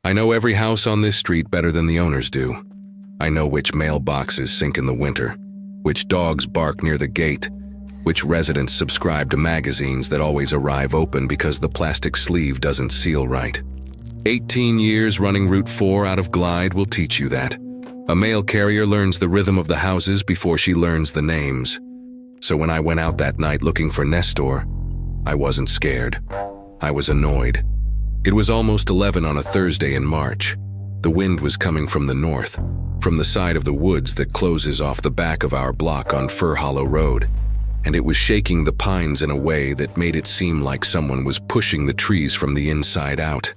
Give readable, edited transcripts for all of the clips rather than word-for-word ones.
I know every house on this street better than the owners do. I know which mailboxes sink in the winter, which dogs bark near the gate, which residents subscribe to magazines that always arrive open because the plastic sleeve doesn't seal right. 18 years running Route 4 out of Glide will teach you that. A mail carrier learns the rhythm of the houses before she learns the names. So when I went out that night looking for Nestor, I wasn't scared. I was annoyed. It was almost 11 on a Thursday in March. The wind was coming from the north, from the side of the woods that closes off the back of our block on Fir Hollow Road, and it was shaking the pines in a way that made it seem like someone was pushing the trees from the inside out.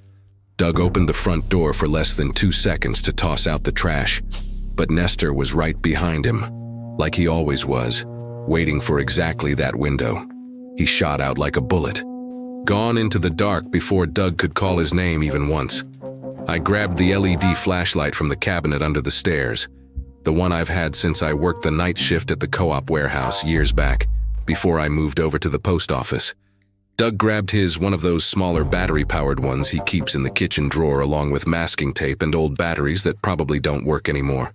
Doug opened the front door for less than 2 seconds to toss out the trash, but Nestor was right behind him, like he always was, waiting for exactly that window. He shot out like a bullet, gone into the dark before Doug could call his name even once. I grabbed the LED flashlight from the cabinet under the stairs, the one I've had since I worked the night shift at the co-op warehouse years back, before I moved over to the post office. Doug grabbed one of those smaller battery-powered ones he keeps in the kitchen drawer along with masking tape and old batteries that probably don't work anymore.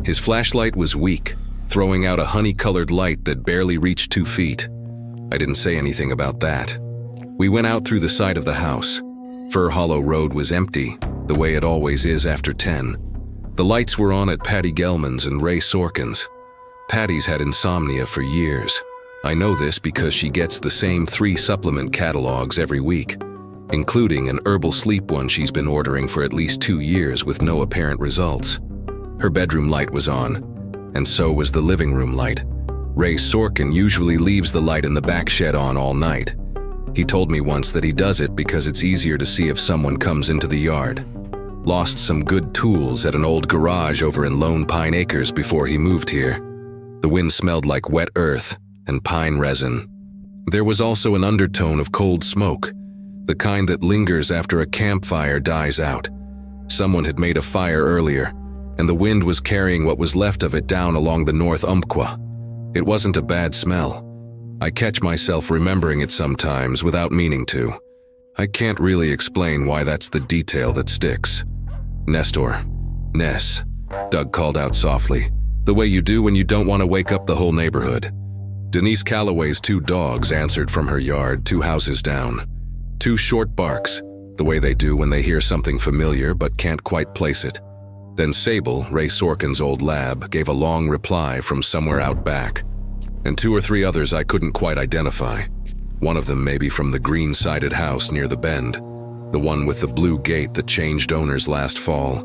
His flashlight was weak, throwing out a honey-colored light that barely reached 2 feet. I didn't say anything about that. We went out through the side of the house. Fir Hollow Road was empty, the way it always is after 10. The lights were on at Patty Gelman's and Ray Sorkin's. Patty's had insomnia for years. I know this because she gets the same 3 supplement catalogs every week, including an herbal sleep one she's been ordering for at least 2 years with no apparent results. Her bedroom light was on, and so was the living room light. Ray Sorkin usually leaves the light in the back shed on all night. He told me once that he does it because it's easier to see if someone comes into the yard. Lost some good tools at an old garage over in Lone Pine Acres before he moved here. The wind smelled like wet earth and pine resin. There was also an undertone of cold smoke, the kind that lingers after a campfire dies out. Someone had made a fire earlier, and the wind was carrying what was left of it down along the North Umpqua. It wasn't a bad smell. I catch myself remembering it sometimes without meaning to. I can't really explain why that's the detail that sticks. Nestor. Ness. Doug called out softly, the way you do when you don't want to wake up the whole neighborhood. Denise Calloway's 2 dogs answered from her yard 2 houses down. 2 short barks, the way they do when they hear something familiar but can't quite place it. Then Sable, Ray Sorkin's old lab, gave a long reply from somewhere out back, and 2 or 3 others I couldn't quite identify. One of them maybe from the green-sided house near the bend, the one with the blue gate that changed owners last fall.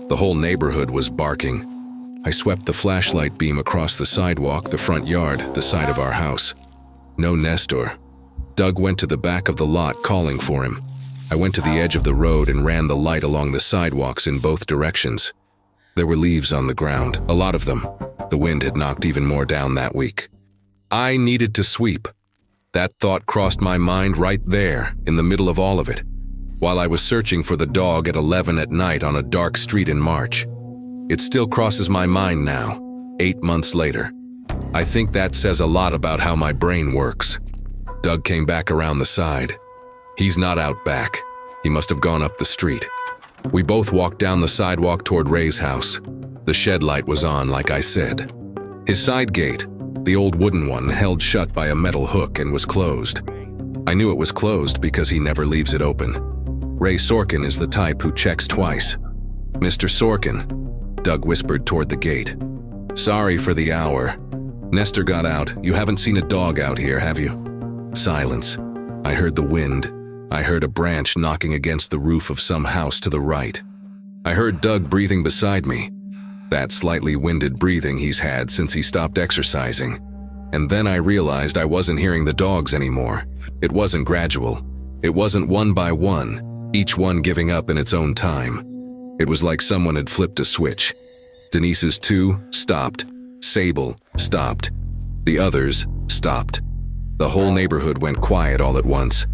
The whole neighborhood was barking. I swept the flashlight beam across the sidewalk, the front yard, the side of our house. No Nestor. Doug went to the back of the lot calling for him. I went to the edge of the road and ran the light along the sidewalks in both directions. There were leaves on the ground, a lot of them. The wind had knocked even more down that week. I needed to sweep. That thought crossed my mind right there, in the middle of all of it, while I was searching for the dog at 11 at night on a dark street in March. It still crosses my mind now, 8 months later. I think that says a lot about how my brain works. Doug came back around the side. He's not out back. He must have gone up the street. We both walked down the sidewalk toward Ray's house. The shed light was on, like I said. His side gate, the old wooden one, held shut by a metal hook and was closed. I knew it was closed because he never leaves it open. Ray Sorkin is the type who checks twice. Mr. Sorkin, Doug whispered toward the gate. Sorry for the hour. Nestor got out. You haven't seen a dog out here, have you? Silence. I heard the wind. I heard a branch knocking against the roof of some house to the right. I heard Doug breathing beside me. That slightly winded breathing he's had since he stopped exercising. And then I realized I wasn't hearing the dogs anymore. It wasn't gradual. It wasn't one by one, each one giving up in its own time. It was like someone had flipped a switch. Denise's 2 stopped. Sable stopped. The others stopped. The whole neighborhood went quiet all at once,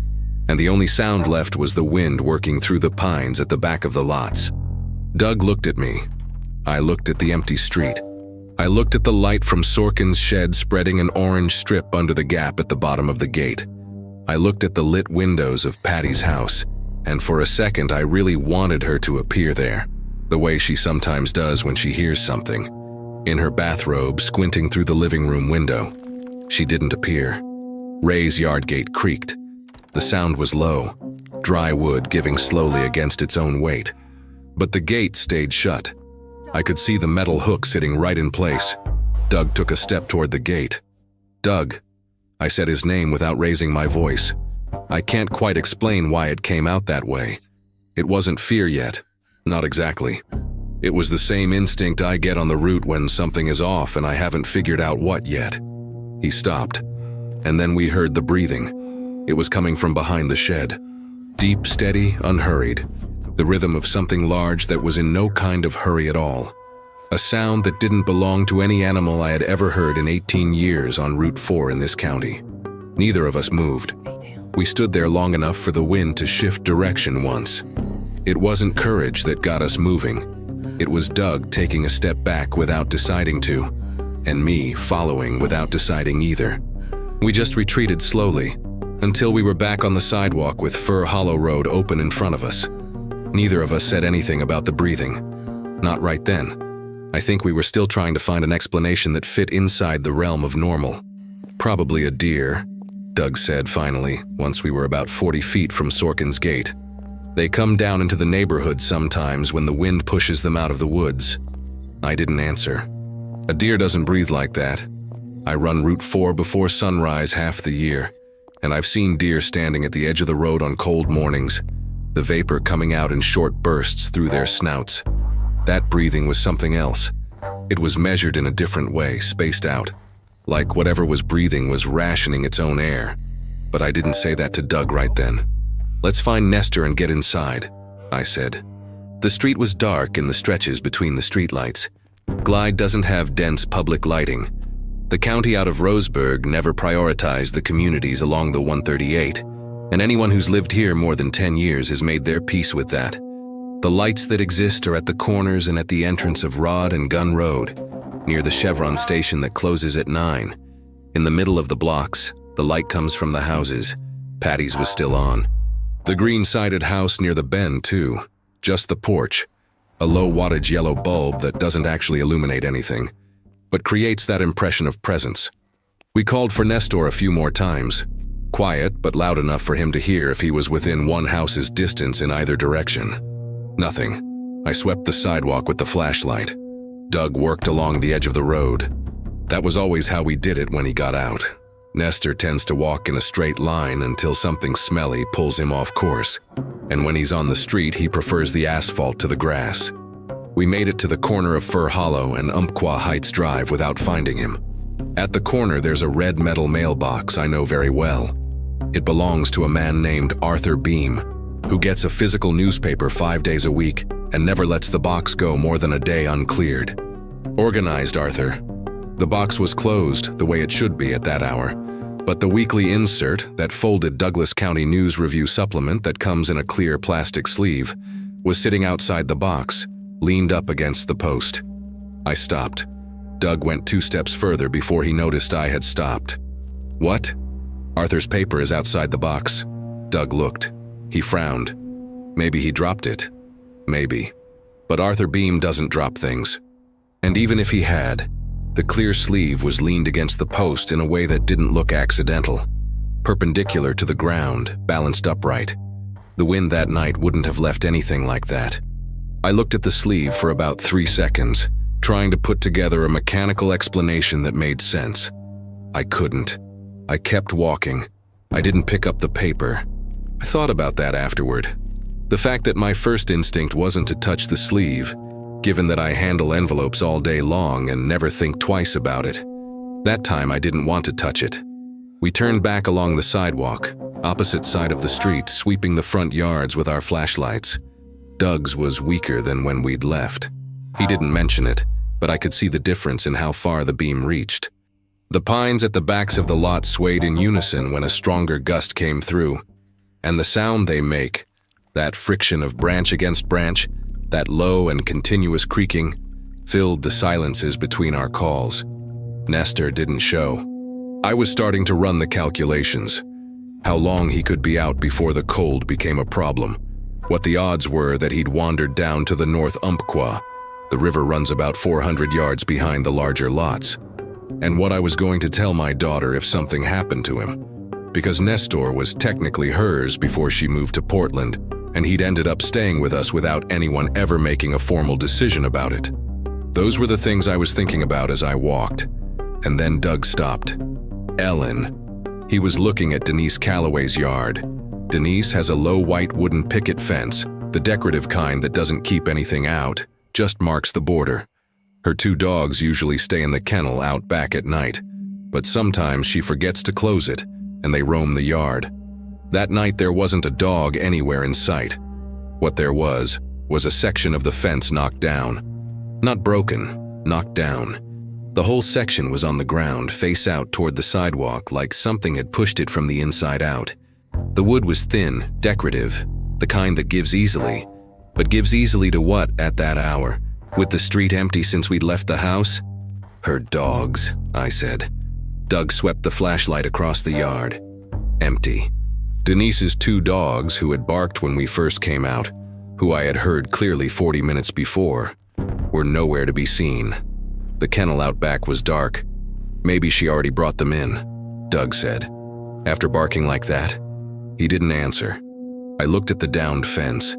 and the only sound left was the wind working through the pines at the back of the lots. Doug looked at me. I looked at the empty street. I looked at the light from Sorkin's shed spreading an orange strip under the gap at the bottom of the gate. I looked at the lit windows of Patty's house, and for a second I really wanted her to appear there, the way she sometimes does when she hears something. In her bathrobe, squinting through the living room window. She didn't appear. Ray's yard gate creaked. The sound was low, dry wood giving slowly against its own weight. But the gate stayed shut. I could see the metal hook sitting right in place. Doug took a step toward the gate. Doug. I said his name without raising my voice. I can't quite explain why it came out that way. It wasn't fear yet. Not exactly. It was the same instinct I get on the route when something is off and I haven't figured out what yet. He stopped, and then we heard the breathing. It was coming from behind the shed. Deep, steady, unhurried. The rhythm of something large that was in no kind of hurry at all. A sound that didn't belong to any animal I had ever heard in 18 years on Route 4 in this county. Neither of us moved. We stood there long enough for the wind to shift direction once. It wasn't courage that got us moving. It was Doug taking a step back without deciding to, and me following without deciding either. We just retreated slowly, until we were back on the sidewalk with Fir Hollow Road open in front of us. Neither of us said anything about the breathing. Not right then. I think we were still trying to find an explanation that fit inside the realm of normal. Probably a deer, Doug said finally, once we were about 40 feet from Sorkin's gate. They come down into the neighborhood sometimes when the wind pushes them out of the woods. I didn't answer. A deer doesn't breathe like that. I run Route 4 before sunrise half the year, and I've seen deer standing at the edge of the road on cold mornings, the vapor coming out in short bursts through their snouts. That breathing was something else. It was measured in a different way, spaced out, like whatever was breathing was rationing its own air. But I didn't say that to Doug right then. "Let's find Nestor and get inside," I said. The street was dark in the stretches between the streetlights. Glide doesn't have dense public lighting. The county out of Roseburg never prioritized the communities along the 138, and anyone who's lived here more than 10 years has made their peace with that. The lights that exist are at the corners and at the entrance of Rod and Gun Road, near the Chevron station that closes at 9. In the middle of the blocks, the light comes from the houses. Patty's was still on. The green-sided house near the bend, too. Just the porch. A low-wattage yellow bulb that doesn't actually illuminate anything, but creates that impression of presence. We called for Nestor a few more times. Quiet, but loud enough for him to hear if he was within one house's distance in either direction. Nothing. I swept the sidewalk with the flashlight. Doug worked along the edge of the road. That was always how we did it when he got out. Nestor tends to walk in a straight line until something smelly pulls him off course, and when he's on the street, he prefers the asphalt to the grass. We made it to the corner of Fir Hollow and Umpqua Heights Drive without finding him. At the corner, there's a red metal mailbox I know very well. It belongs to a man named Arthur Beam, who gets a physical newspaper 5 days a week and never lets the box go more than a day uncleared. Organized Arthur. The box was closed, the way it should be at that hour, but the weekly insert, that folded Douglas County News Review supplement that comes in a clear plastic sleeve, was sitting outside the box, leaned up against the post. I stopped. Doug went 2 steps further before he noticed I had stopped. "What?" "Arthur's paper is outside the box." Doug looked. He frowned. Maybe he dropped it. Maybe. But Arthur Beam doesn't drop things. And even if he had, the clear sleeve was leaned against the post in a way that didn't look accidental. Perpendicular to the ground, balanced upright. The wind that night wouldn't have left anything like that. I looked at the sleeve for about 3 seconds, trying to put together a mechanical explanation that made sense. I couldn't. I kept walking. I didn't pick up the paper. I thought about that afterward. The fact that my first instinct wasn't to touch the sleeve, given that I handle envelopes all day long and never think twice about it. That time I didn't want to touch it. We turned back along the sidewalk, opposite side of the street, sweeping the front yards with our flashlights. Doug's was weaker than when we'd left. He didn't mention it, but I could see the difference in how far the beam reached. The pines at the backs of the lot swayed in unison when a stronger gust came through, and the sound they make, that friction of branch against branch, that low and continuous creaking, filled the silences between our calls. Nestor didn't show. I was starting to run the calculations. How long he could be out before the cold became a problem, What the odds were that he'd wandered down to the North Umpqua. The river runs about 400 yards behind the larger lots. And what I was going to tell my daughter if something happened to him. Because Nestor was technically hers before she moved to Portland, and he'd ended up staying with us without anyone ever making a formal decision about it. Those were the things I was thinking about as I walked. And then Doug stopped. Ellen. He was looking at Denise Calloway's yard. Denise has a low white wooden picket fence, the decorative kind that doesn't keep anything out, just marks the border. Her 2 dogs usually stay in the kennel out back at night, but sometimes she forgets to close it, and they roam the yard. That night there wasn't a dog anywhere in sight. What there was a section of the fence knocked down. Not broken, knocked down. The whole section was on the ground, face out toward the sidewalk, like something had pushed it from the inside out. The wood was thin, decorative, the kind that gives easily. But gives easily to what at that hour? With the street empty since we'd left the house? Her dogs, I said. Doug swept the flashlight across the yard. Empty. Denise's 2 dogs, who had barked when we first came out, who I had heard clearly 40 minutes before, were nowhere to be seen. The kennel out back was dark. Maybe she already brought them in, Doug said. After barking like that? He didn't answer. I looked at the downed fence,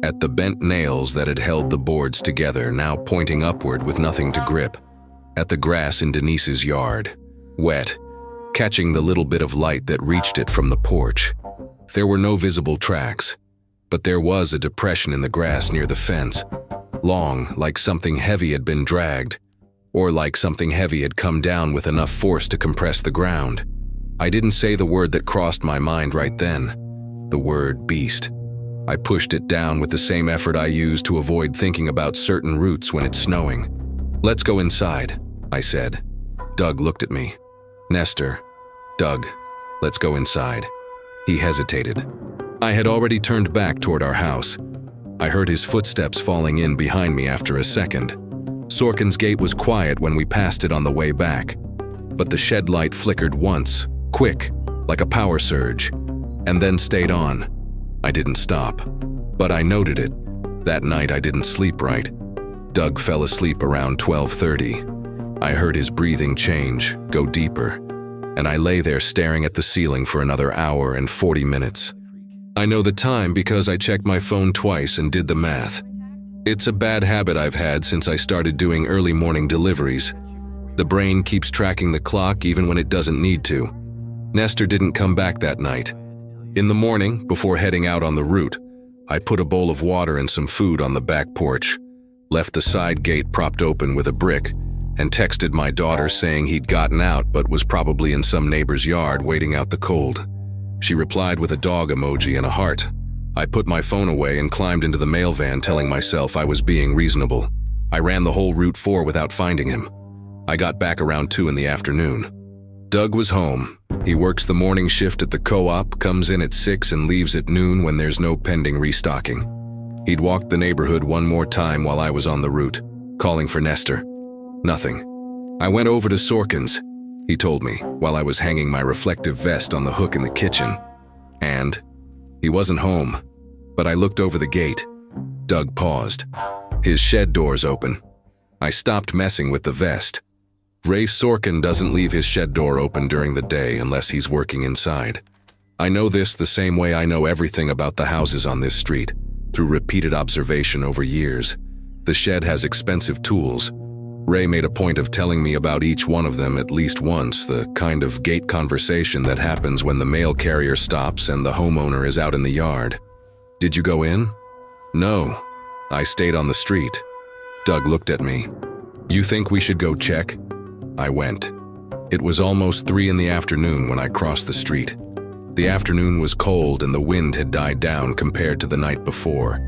at the bent nails that had held the boards together, now pointing upward with nothing to grip, at the grass in Denise's yard, wet, catching the little bit of light that reached it from the porch. There were no visible tracks, but there was a depression in the grass near the fence, long, like something heavy had been dragged, or like something heavy had come down with enough force to compress the ground. I didn't say the word that crossed my mind right then, the word beast. I pushed it down with the same effort I use to avoid thinking about certain routes when it's snowing. Let's go inside, I said. Doug looked at me. Nestor. Doug, let's go inside. He hesitated. I had already turned back toward our house. I heard his footsteps falling in behind me after a second. Sorkin's gate was quiet when we passed it on the way back, but the shed light flickered once, quick, like a power surge, and then stayed on. I didn't stop, but I noted it. That night I didn't sleep right. Doug fell asleep around 12:30. I heard his breathing change, go deeper, and I lay there staring at the ceiling for another hour and 40 minutes. I know the time because I checked my phone twice and did the math. It's a bad habit I've had since I started doing early morning deliveries. The brain keeps tracking the clock even when it doesn't need to. Nestor didn't come back that night. In the morning, before heading out on the route, I put a bowl of water and some food on the back porch, left the side gate propped open with a brick, and texted my daughter saying he'd gotten out but was probably in some neighbor's yard waiting out the cold. She replied with a dog emoji and a heart. I put my phone away and climbed into the mail van, telling myself I was being reasonable. I ran the whole Route 4 without finding him. I got back around 2 in the afternoon. Doug was home. He works the morning shift at the co-op, comes in at 6 and leaves at noon when there's no pending restocking. He'd walked the neighborhood one more time while I was on the route, calling for Nestor. Nothing. I went over to Sorkin's, he told me, while I was hanging my reflective vest on the hook in the kitchen. And he wasn't home, but I looked over the gate. Doug paused. His shed door's open. I stopped messing with the vest. Ray Sorkin doesn't leave his shed door open during the day unless he's working inside. I know this the same way I know everything about the houses on this street, through repeated observation over years. The shed has expensive tools. Ray made a point of telling me about each one of them at least once, the kind of gate conversation that happens when the mail carrier stops and the homeowner is out in the yard. Did you go in? No. I stayed on the street. Doug looked at me. You think we should go check? I went. It was almost 3 in the afternoon when I crossed the street. The afternoon was cold and the wind had died down compared to the night before,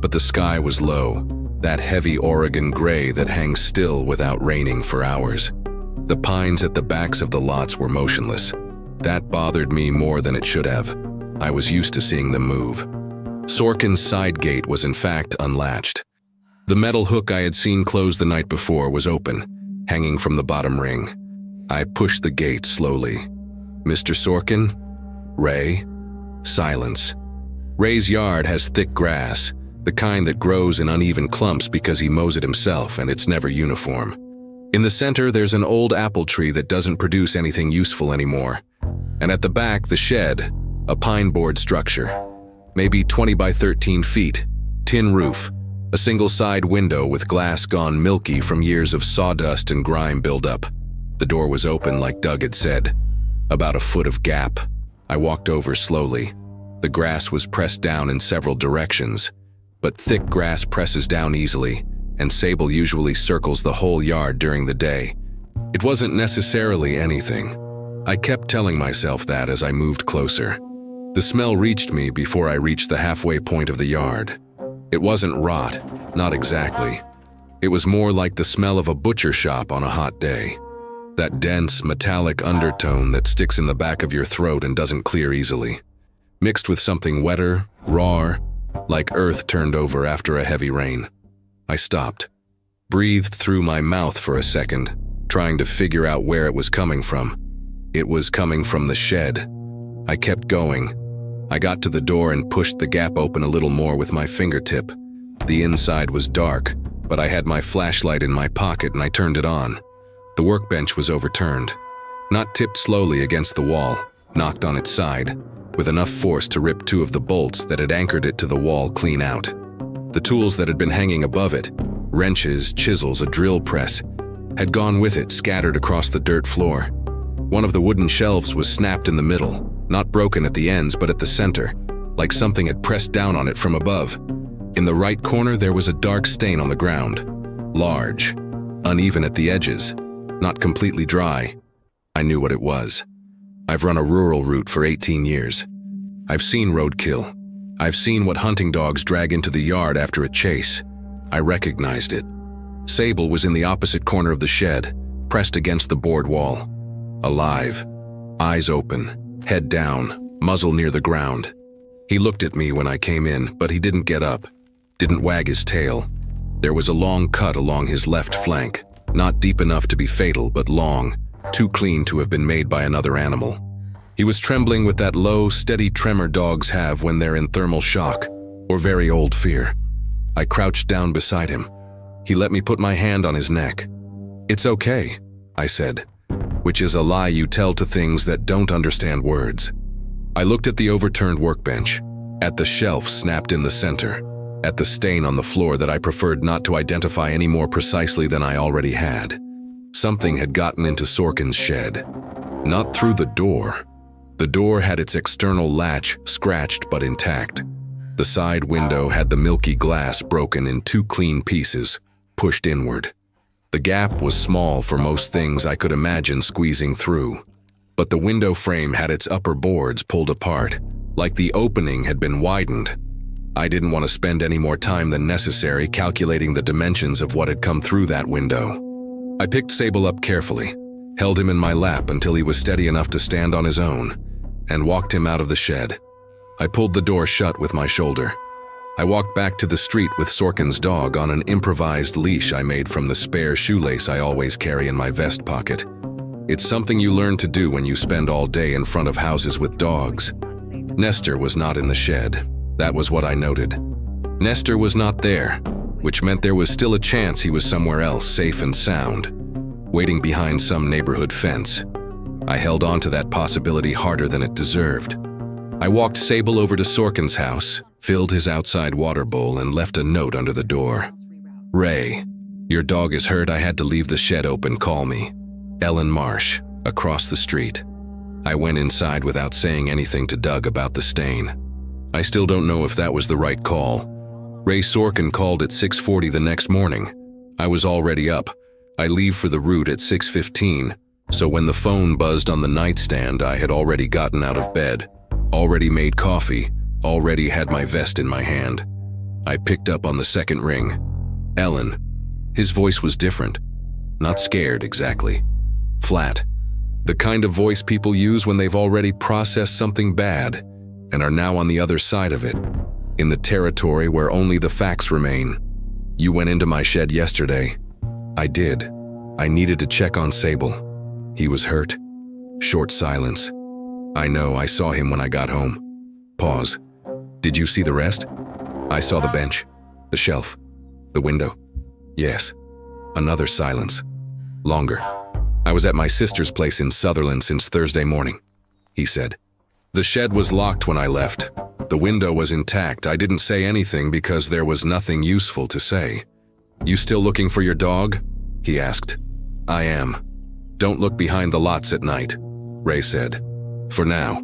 but the sky was low, that heavy Oregon gray that hangs still without raining for hours. The pines at the backs of the lots were motionless. That bothered me more than it should have. I was used to seeing them move. Sorkin's side gate was in fact unlatched. The metal hook I had seen closed the night before was open, hanging from the bottom ring. I pushed the gate slowly. Mr. Sorkin? Ray? Silence. Ray's yard has thick grass, the kind that grows in uneven clumps because he mows it himself and it's never uniform. In the center, there's an old apple tree that doesn't produce anything useful anymore. And at the back, the shed, a pine board structure, maybe 20 by 13 feet, tin roof, a single side window with glass gone milky from years of sawdust and grime buildup. The door was open like Doug had said, about a foot of gap. I walked over slowly. The grass was pressed down in several directions, but thick grass presses down easily, and Sable usually circles the whole yard during the day. It wasn't necessarily anything. I kept telling myself that as I moved closer. The smell reached me before I reached the halfway point of the yard. It wasn't rot, not exactly. It was more like the smell of a butcher shop on a hot day. That dense, metallic undertone that sticks in the back of your throat and doesn't clear easily. Mixed with something wetter, rawer, like earth turned over after a heavy rain. I stopped, breathed through my mouth for a second, trying to figure out where it was coming from. It was coming from the shed. I kept going. I got to the door and pushed the gap open a little more with my fingertip. The inside was dark, but I had my flashlight in my pocket and I turned it on. The workbench was overturned. Not tipped slowly against the wall, knocked on its side, with enough force to rip two of the bolts that had anchored it to the wall clean out. The tools that had been hanging above it, wrenches, chisels, a drill press, had gone with it, scattered across the dirt floor. One of the wooden shelves was snapped in the middle, not broken at the ends but at the center, like something had pressed down on it from above. In the right corner there was a dark stain on the ground. Large, uneven at the edges, not completely dry. I knew what it was. I've run a rural route for 18 years. I've seen roadkill. I've seen what hunting dogs drag into the yard after a chase. I recognized it. Sable was in the opposite corner of the shed, pressed against the board wall. Alive, eyes open, head down, muzzle near the ground. He looked at me when I came in, but he didn't get up, didn't wag his tail. There was a long cut along his left flank, not deep enough to be fatal, but long, too clean to have been made by another animal. He was trembling with that low, steady tremor dogs have when they're in thermal shock or very old fear. I crouched down beside him. He let me put my hand on his neck. "It's okay," I said, which is a lie you tell to things that don't understand words. I looked at the overturned workbench, at the shelf snapped in the center, at the stain on the floor that I preferred not to identify any more precisely than I already had. Something had gotten into Sorkin's shed. Not through the door. The door had its external latch scratched but intact. The side window had the milky glass broken in two clean pieces, pushed inward. The gap was small for most things I could imagine squeezing through, but the window frame had its upper boards pulled apart, like the opening had been widened. I didn't want to spend any more time than necessary calculating the dimensions of what had come through that window. I picked Sable up carefully, held him in my lap until he was steady enough to stand on his own, and walked him out of the shed. I pulled the door shut with my shoulder. I walked back to the street with Sorkin's dog on an improvised leash I made from the spare shoelace I always carry in my vest pocket. It's something you learn to do when you spend all day in front of houses with dogs. Nestor was not in the shed. That was what I noted. Nestor was not there, which meant there was still a chance he was somewhere else, safe and sound, waiting behind some neighborhood fence. I held on to that possibility harder than it deserved. I walked Sable over to Sorkin's house, filled his outside water bowl, and left a note under the door. "Ray, your dog is hurt. I had to leave the shed open. Call me. Ellen Marsh, across the street." I went inside without saying anything to Doug about the stain. I still don't know if that was the right call. Ray Sorkin called at 6:40 the next morning. I was already up. I leave for the route at 6:15, so when the phone buzzed on the nightstand, I had already gotten out of bed, already made coffee, already had my vest in my hand. I picked up on the second ring. Ellen. His voice was different. Not scared, exactly. Flat. The kind of voice people use when they've already processed something bad and are now on the other side of it, in the territory where only the facts remain. "You went into my shed yesterday." "I did. I needed to check on Sable. He was hurt." Short silence. "I know, I saw him when I got home." Pause. Did you see the rest? I saw the bench, the shelf, the window. Yes. Another silence. Longer. I was at my sister's place in Sutherland since Thursday morning, he said. The shed was locked when I left. The window was intact. I didn't say anything because there was nothing useful to say. You still looking for your dog? He asked. I am. Don't look behind the lots at night, Ray said. For now.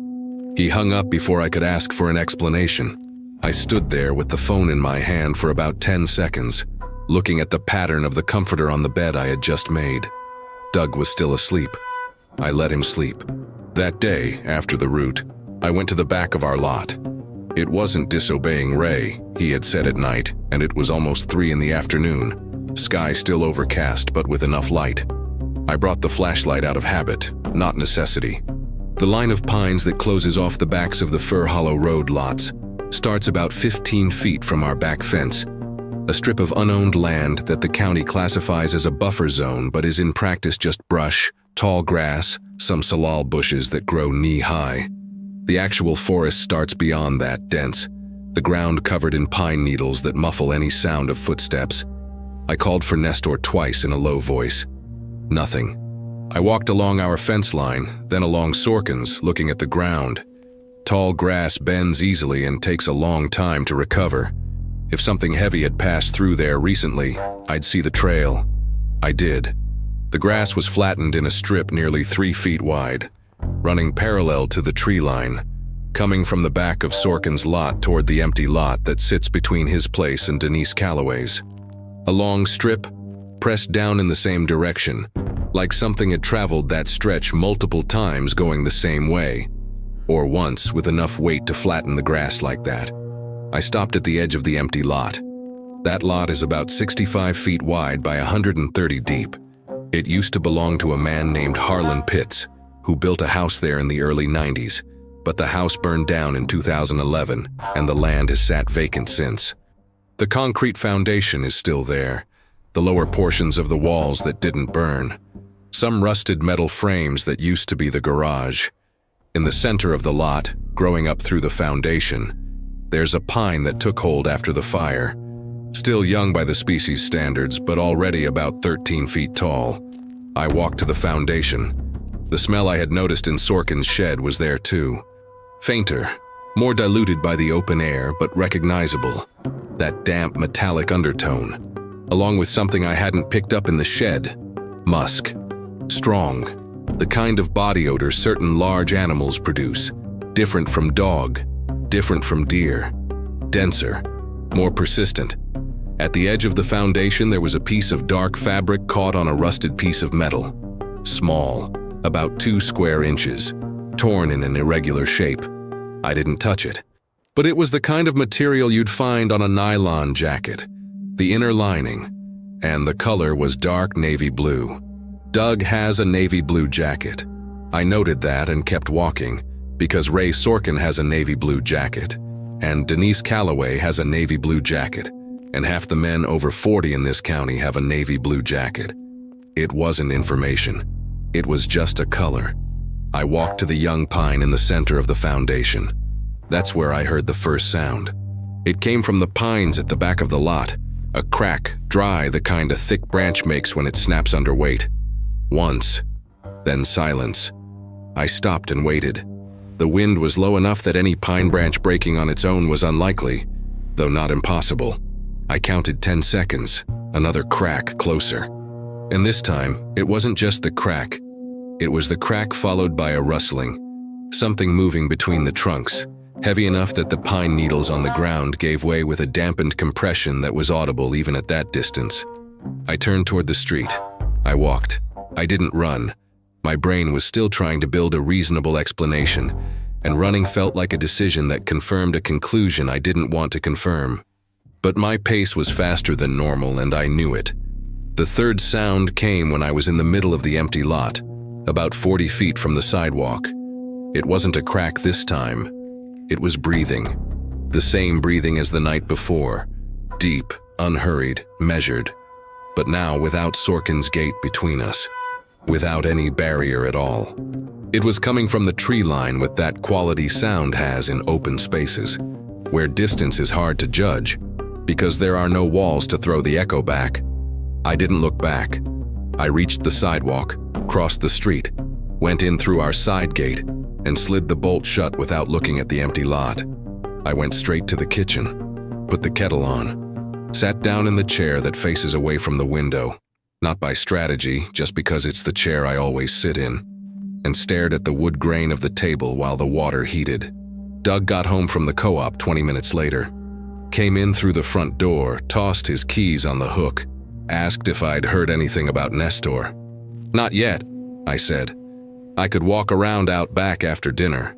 He hung up before I could ask for an explanation. I stood there with the phone in my hand for about 10 seconds, looking at the pattern of the comforter on the bed I had just made. Doug was still asleep. I let him sleep. That day, after the route, I went to the back of our lot. It wasn't disobeying Ray, he had said at night, and it was almost 3 in the afternoon. Sky still overcast, but with enough light. I brought the flashlight out of habit, not necessity. The line of pines that closes off the backs of the Fir Hollow Road lots starts about 15 feet from our back fence, a strip of unowned land that the county classifies as a buffer zone but is in practice just brush, tall grass, some salal bushes that grow knee-high. The actual forest starts beyond that, dense, the ground covered in pine needles that muffle any sound of footsteps. I called for Nestor twice in a low voice. Nothing. I walked along our fence line, then along Sorkin's, looking at the ground. Tall grass bends easily and takes a long time to recover. If something heavy had passed through there recently, I'd see the trail. I did. The grass was flattened in a strip nearly 3 feet wide, running parallel to the tree line, coming from the back of Sorkin's lot toward the empty lot that sits between his place and Denise Calloway's. A long strip, pressed down in the same direction, like something had traveled that stretch multiple times going the same way, or once with enough weight to flatten the grass like that. I stopped at the edge of the empty lot. That lot is about 65 feet wide by 130 deep. It used to belong to a man named Harlan Pitts, who built a house there in the early 90s, but the house burned down in 2011, and the land has sat vacant since. The concrete foundation is still there, the lower portions of the walls that didn't burn, some rusted metal frames that used to be the garage. In the center of the lot, growing up through the foundation, there's a pine that took hold after the fire. Still young by the species standards, but already about 13 feet tall. I walked to the foundation. The smell I had noticed in Sorkin's shed was there too. Fainter, more diluted by the open air, but recognizable. That damp, metallic undertone, along with something I hadn't picked up in the shed. Musk. Strong. The kind of body odor certain large animals produce. Different from dog. Different from deer. Denser. More persistent. At the edge of the foundation there was a piece of dark fabric caught on a rusted piece of metal. Small, about 2 square inches, torn in an irregular shape. I didn't touch it. But it was the kind of material you'd find on a nylon jacket. The inner lining. And the color was dark navy blue. Doug has a navy blue jacket. I noted that and kept walking, because Ray Sorkin has a navy blue jacket, and Denise Calloway has a navy blue jacket, and half the men over 40 in this county have a navy blue jacket. It wasn't information. It was just a color. I walked to the young pine in the center of the foundation. That's where I heard the first sound. It came from the pines at the back of the lot, a crack, dry, the kind a thick branch makes when it snaps under weight. Once, then silence. I stopped and waited. The wind was low enough that any pine branch breaking on its own was unlikely, though not impossible. I counted 10 seconds, another crack closer. And this time, it wasn't just the crack. It was the crack followed by a rustling, something moving between the trunks, heavy enough that the pine needles on the ground gave way with a dampened compression that was audible even at that distance. I turned toward the street. I walked. I didn't run. My brain was still trying to build a reasonable explanation, and running felt like a decision that confirmed a conclusion I didn't want to confirm. But my pace was faster than normal, and I knew it. The third sound came when I was in the middle of the empty lot, about 40 feet from the sidewalk. It wasn't a crack this time. It was breathing. The same breathing as the night before. Deep, unhurried, measured. But now without Sorkin's gate between us. Without any barrier at all. It was coming from the tree line with that quality sound has in open spaces. where distance is hard to judge, because there are no walls to throw the echo back. I didn't look back. I reached the sidewalk, crossed the street, went in through our side gate, and slid the bolt shut without looking at the empty lot. I went straight to the kitchen, put the kettle on, sat down in the chair that faces away from the window, not by strategy, just because it's the chair I always sit in, and stared at the wood grain of the table while the water heated. Doug got home from the co-op 20 minutes later, came in through the front door, tossed his keys on the hook, asked if I'd heard anything about Nestor. "Not yet," I said. "I could walk around out back after dinner."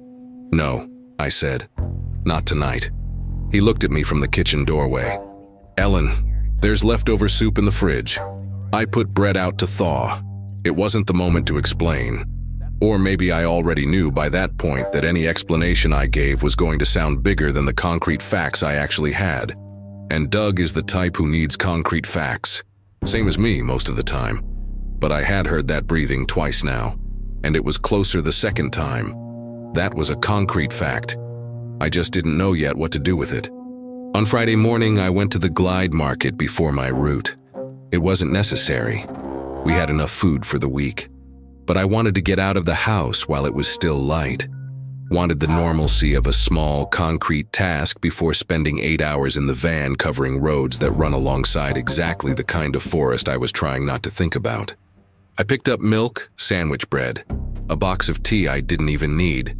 "No," I said. "Not tonight." He looked at me from the kitchen doorway. "Ellen, there's leftover soup in the fridge. I put bread out to thaw." It wasn't the moment to explain. Or maybe I already knew by that point that any explanation I gave was going to sound bigger than the concrete facts I actually had. And Doug is the type who needs concrete facts. Same as me most of the time. But I had heard that breathing twice now, and it was closer the second time. That was a concrete fact. I just didn't know yet what to do with it. On Friday morning, I went to the Glide Market before my route. It wasn't necessary. We had enough food for the week. But I wanted to get out of the house while it was still light. Wanted the normalcy of a small, concrete task before spending 8 hours in the van covering roads that run alongside exactly the kind of forest I was trying not to think about. I picked up milk, sandwich bread, a box of tea I didn't even need,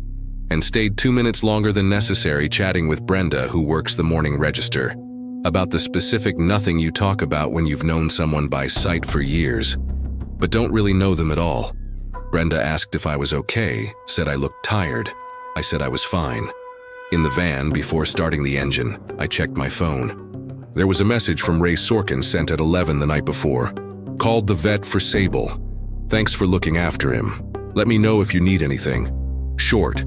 and stayed 2 minutes longer than necessary chatting with Brenda, who works the morning register, about the specific nothing you talk about when you've known someone by sight for years, but don't really know them at all. Brenda asked if I was okay, said I looked tired. I said I was fine. In the van, before starting the engine, I checked my phone. There was a message from Ray Sorkin sent at 11 the night before. "Called the vet for Sable. Thanks for looking after him. Let me know if you need anything." Short.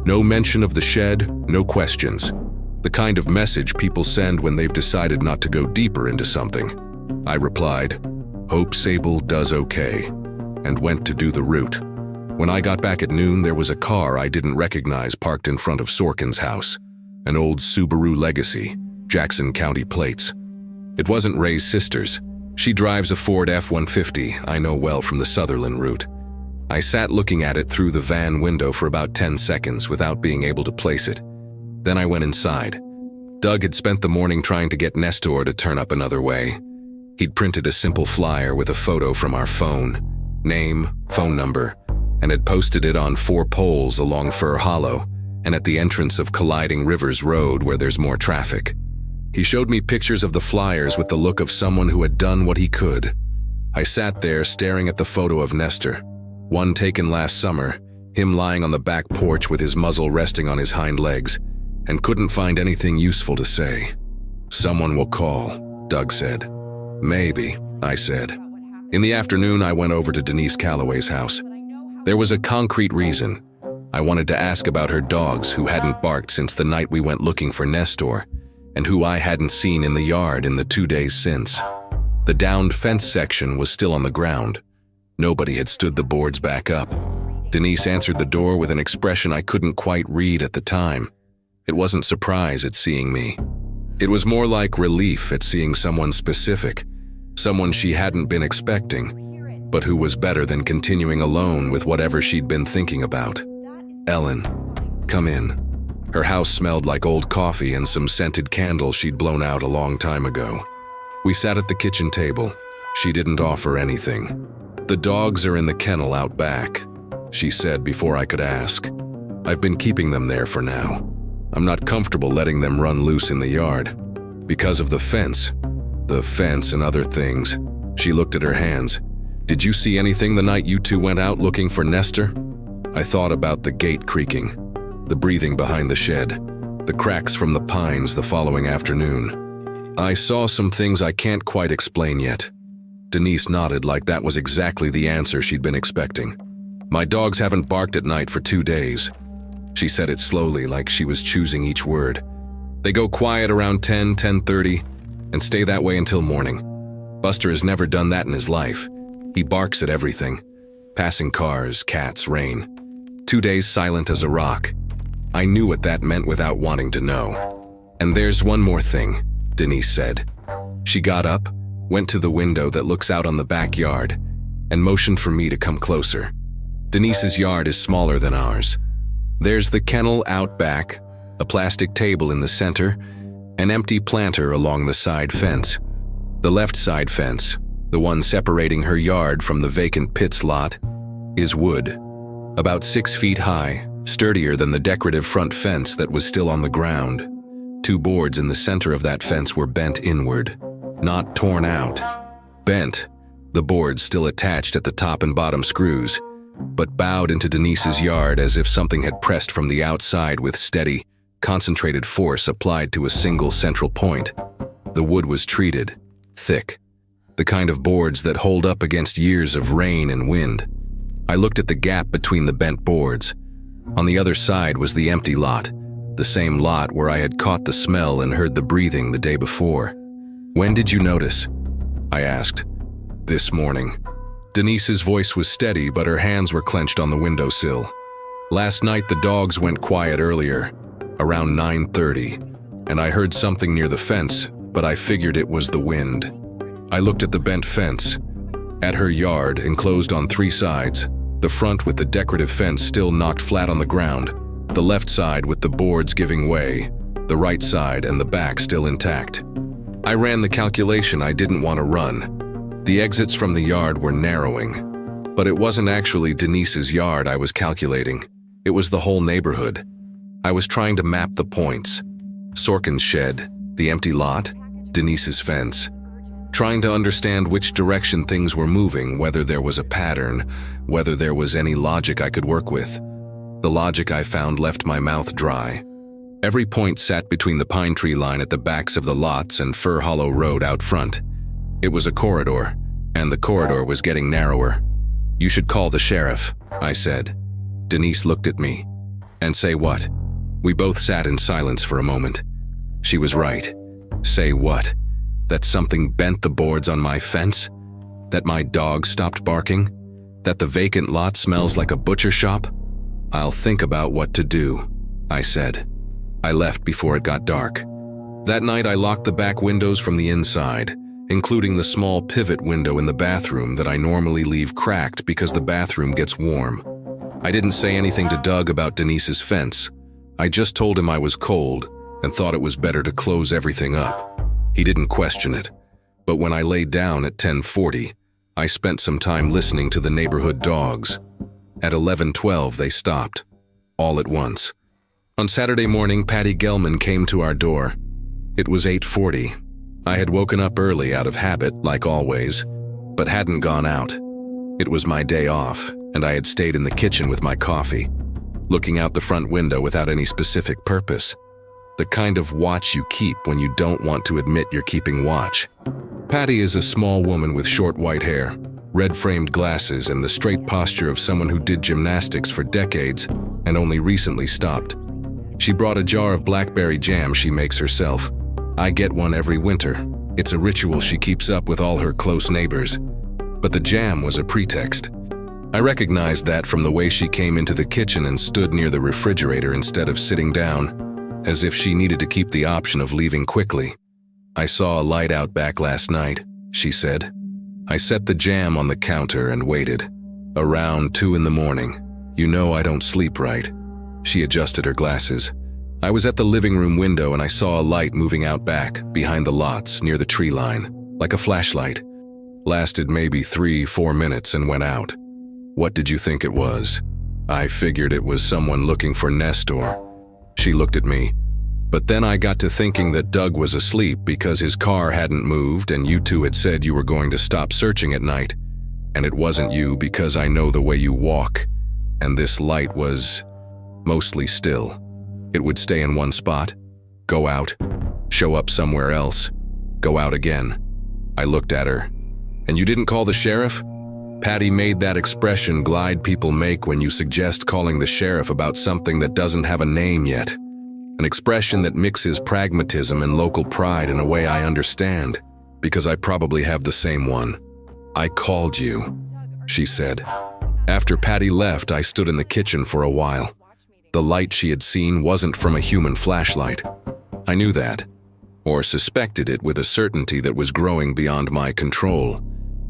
No mention of the shed, no questions. The kind of message people send when they've decided not to go deeper into something. I replied, "Hope Sable does okay," and went to do the route. When I got back at noon, there was a car I didn't recognize parked in front of Sorkin's house. An old Subaru Legacy, Jackson County plates. It wasn't Ray's sister's. She drives a Ford F-150 I know well from the Sutherland route. I sat looking at it through the van window for about 10 seconds without being able to place it. Then I went inside. Doug had spent the morning trying to get Nestor to turn up another way. He'd printed a simple flyer with a photo from our phone, name, phone number, and had posted it on 4 poles along Fir Hollow and at the entrance of Colliding Rivers Road where there's more traffic. He showed me pictures of the flyers with the look of someone who had done what he could. I sat there staring at the photo of Nestor, one taken last summer, him lying on the back porch with his muzzle resting on his hind legs, and couldn't find anything useful to say. "Someone will call," Doug said. "Maybe," I said. In the afternoon, I went over to Denise Calloway's house. There was a concrete reason. I wanted to ask about her dogs who hadn't barked since the night we went looking for Nestor, and who I hadn't seen in the yard in the 2 days since. The downed fence section was still on the ground. Nobody had stood the boards back up. Denise answered the door with an expression I couldn't quite read at the time. It wasn't surprise at seeing me. It was more like relief at seeing someone specific, someone she hadn't been expecting, but who was better than continuing alone with whatever she'd been thinking about. "Ellen, come in." Her house smelled like old coffee and some scented candles she'd blown out a long time ago. We sat at the kitchen table. She didn't offer anything. "The dogs are in the kennel out back," she said before I could ask. "I've been keeping them there for now. I'm not comfortable letting them run loose in the yard. Because of the fence. The fence and other things." She looked at her hands. "Did you see anything the night you two went out looking for Nestor?" I thought about the gate creaking, the breathing behind the shed, the cracks from the pines the following afternoon. "I saw some things I can't quite explain yet." Denise nodded like that was exactly the answer she'd been expecting. "My dogs haven't barked at night for 2 days." She said it slowly, like she was choosing each word. "They go quiet around 10:30, and stay that way until morning. Buster has never done that in his life. He barks at everything. Passing cars, cats, rain. 2 days silent as a rock. I knew what that meant without wanting to know. "And there's one more thing," Denise said. She got up, went to the window that looks out on the backyard, and motioned for me to come closer. Denise's yard is smaller than ours. There's the kennel out back, a plastic table in the center, an empty planter along the side fence. The left side fence, the one separating her yard from the vacant pits lot, is wood, about 6 feet high, sturdier than the decorative front fence that was still on the ground. 2 boards in the center of that fence were bent inward, not torn out. Bent, the boards still attached at the top and bottom screws, but bowed into Denise's yard as if something had pressed from the outside with steady, concentrated force applied to a single central point. The wood was treated, thick, the kind of boards that hold up against years of rain and wind. I looked at the gap between the bent boards. On the other side was the empty lot, the same lot where I had caught the smell and heard the breathing the day before. "When did you notice?" I asked. "This morning." Denise's voice was steady, but her hands were clenched on the windowsill. "Last night the dogs went quiet earlier, around 9:30, and I heard something near the fence, but I figured it was the wind." I looked at the bent fence. At her yard, enclosed on 3 sides, the front with the decorative fence still knocked flat on the ground, the left side with the boards giving way, the right side and the back still intact. I ran the calculation I didn't want to run. The exits from the yard were narrowing, but it wasn't actually Denise's yard I was calculating. It was the whole neighborhood. I was trying to map the points. Sorkin's shed, the empty lot, Denise's fence. Trying to understand which direction things were moving, whether there was a pattern, whether there was any logic I could work with. The logic I found left my mouth dry. Every point sat between the pine tree line at the backs of the lots and Fir Hollow Road out front. It was a corridor, and the corridor was getting narrower. "You should call the sheriff," I said. Denise looked at me. "And say what?" We both sat in silence for a moment. She was right. Say what? That something bent the boards on my fence? That my dog stopped barking? That the vacant lot smells like a butcher shop? "I'll think about what to do," I said. I left before it got dark. That night I locked the back windows from the inside, including the small pivot window in the bathroom that I normally leave cracked because the bathroom gets warm. I didn't say anything to Doug about Denise's fence. I just told him I was cold and thought it was better to close everything up. He didn't question it, but when I laid down at 10:40, I spent some time listening to the neighborhood dogs. At 11:12 they stopped, all at once. On Saturday morning, Patty Gelman came to our door. It was 8:40. I had woken up early out of habit, like always, but hadn't gone out. It was my day off, and I had stayed in the kitchen with my coffee, looking out the front window without any specific purpose. The kind of watch you keep when you don't want to admit you're keeping watch. Patty is a small woman with short white hair, red-framed glasses, and the straight posture of someone who did gymnastics for decades and only recently stopped. She brought a jar of blackberry jam she makes herself. I get one every winter. It's a ritual she keeps up with all her close neighbors. But the jam was a pretext. I recognized that from the way she came into the kitchen and stood near the refrigerator instead of sitting down, as if she needed to keep the option of leaving quickly. "I saw a light out back last night," she said. I set the jam on the counter and waited. Around 2 in the morning. You know I don't sleep right. She adjusted her glasses. I was at the living room window and I saw a light moving out back, behind the lots, near the tree line, like a flashlight. Lasted maybe 3-4 minutes and went out. "What did you think it was?" "I figured it was someone looking for Nestor." She looked at me. "But then I got to thinking that Doug was asleep because his car hadn't moved and you two had said you were going to stop searching at night. And it wasn't you because I know the way you walk. And this light was mostly still. It would stay in one spot, go out, show up somewhere else, go out again." I looked at her. "And you didn't call the sheriff?" Patty made that expression glide people make when you suggest calling the sheriff about something that doesn't have a name yet. An expression that mixes pragmatism and local pride in a way I understand, because I probably have the same one. "I called you," she said. After Patty left, I stood in the kitchen for a while. The light she had seen wasn't from a human flashlight. I knew that, or suspected it with a certainty that was growing beyond my control,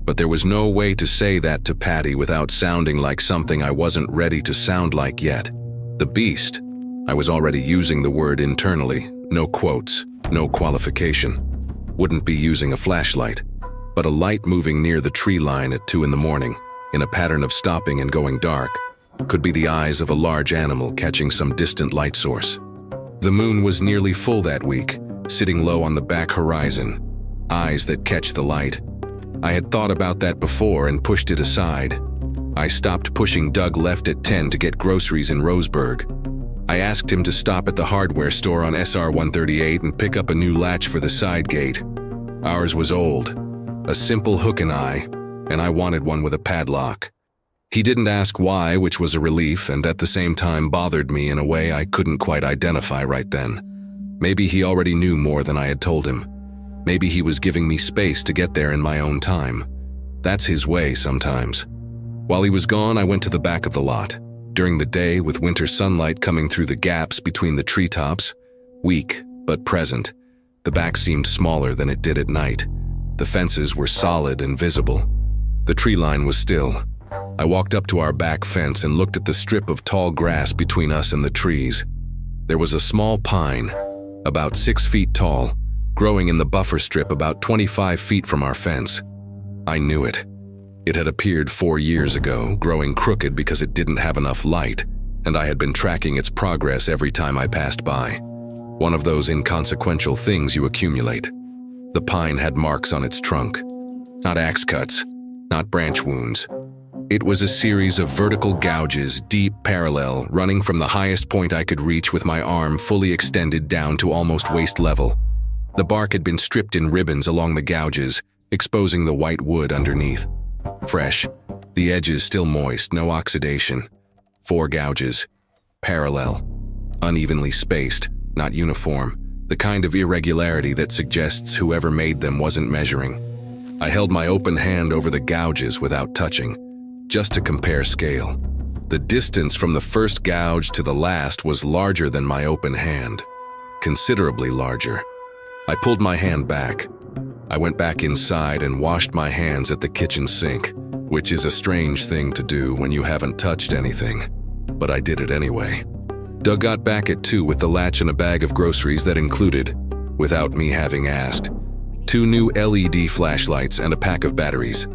but there was no way to say that to Patty without sounding like something I wasn't ready to sound like yet. The beast. I was already using the word internally, no quotes, no qualification. Wouldn't be using a flashlight, but a light moving near the tree line at 2 a.m, in a pattern of stopping and going dark, could be the eyes of a large animal catching some distant light source. The moon was nearly full that week, sitting low on the back horizon, eyes that catch the light. I had thought about that before and pushed it aside. I stopped pushing Doug left at 10 to get groceries in Roseburg. I asked him to stop at the hardware store on SR 138 and pick up a new latch for the side gate. Ours was old, a simple hook and I wanted one with a padlock. He didn't ask why, which was a relief and at the same time bothered me in a way I couldn't quite identify right then. Maybe he already knew more than I had told him. Maybe he was giving me space to get there in my own time. That's his way sometimes. While he was gone, I went to the back of the lot. During the day, with winter sunlight coming through the gaps between the treetops, weak but present, the back seemed smaller than it did at night. The fences were solid and visible. The tree line was still. I walked up to our back fence and looked at the strip of tall grass between us and the trees. There was a small pine, about 6 feet tall, growing in the buffer strip about 25 feet from our fence. I knew it. It had appeared 4 years ago, growing crooked because it didn't have enough light, and I had been tracking its progress every time I passed by. One of those inconsequential things you accumulate. The pine had marks on its trunk. Not axe cuts, not branch wounds. It was a series of vertical gouges, deep parallel, running from the highest point I could reach with my arm fully extended down to almost waist level. The bark had been stripped in ribbons along the gouges, exposing the white wood underneath. Fresh, the edges still moist, no oxidation. 4 gouges, parallel, unevenly spaced, not uniform, the kind of irregularity that suggests whoever made them wasn't measuring. I held my open hand over the gouges without touching, just to compare scale. The distance from the first gouge to the last was larger than my open hand, considerably larger. I pulled my hand back. I went back inside and washed my hands at the kitchen sink, which is a strange thing to do when you haven't touched anything, but I did it anyway. Doug got back at 2 with the latch and a bag of groceries that included, without me having asked, 2 new LED flashlights and a pack of batteries.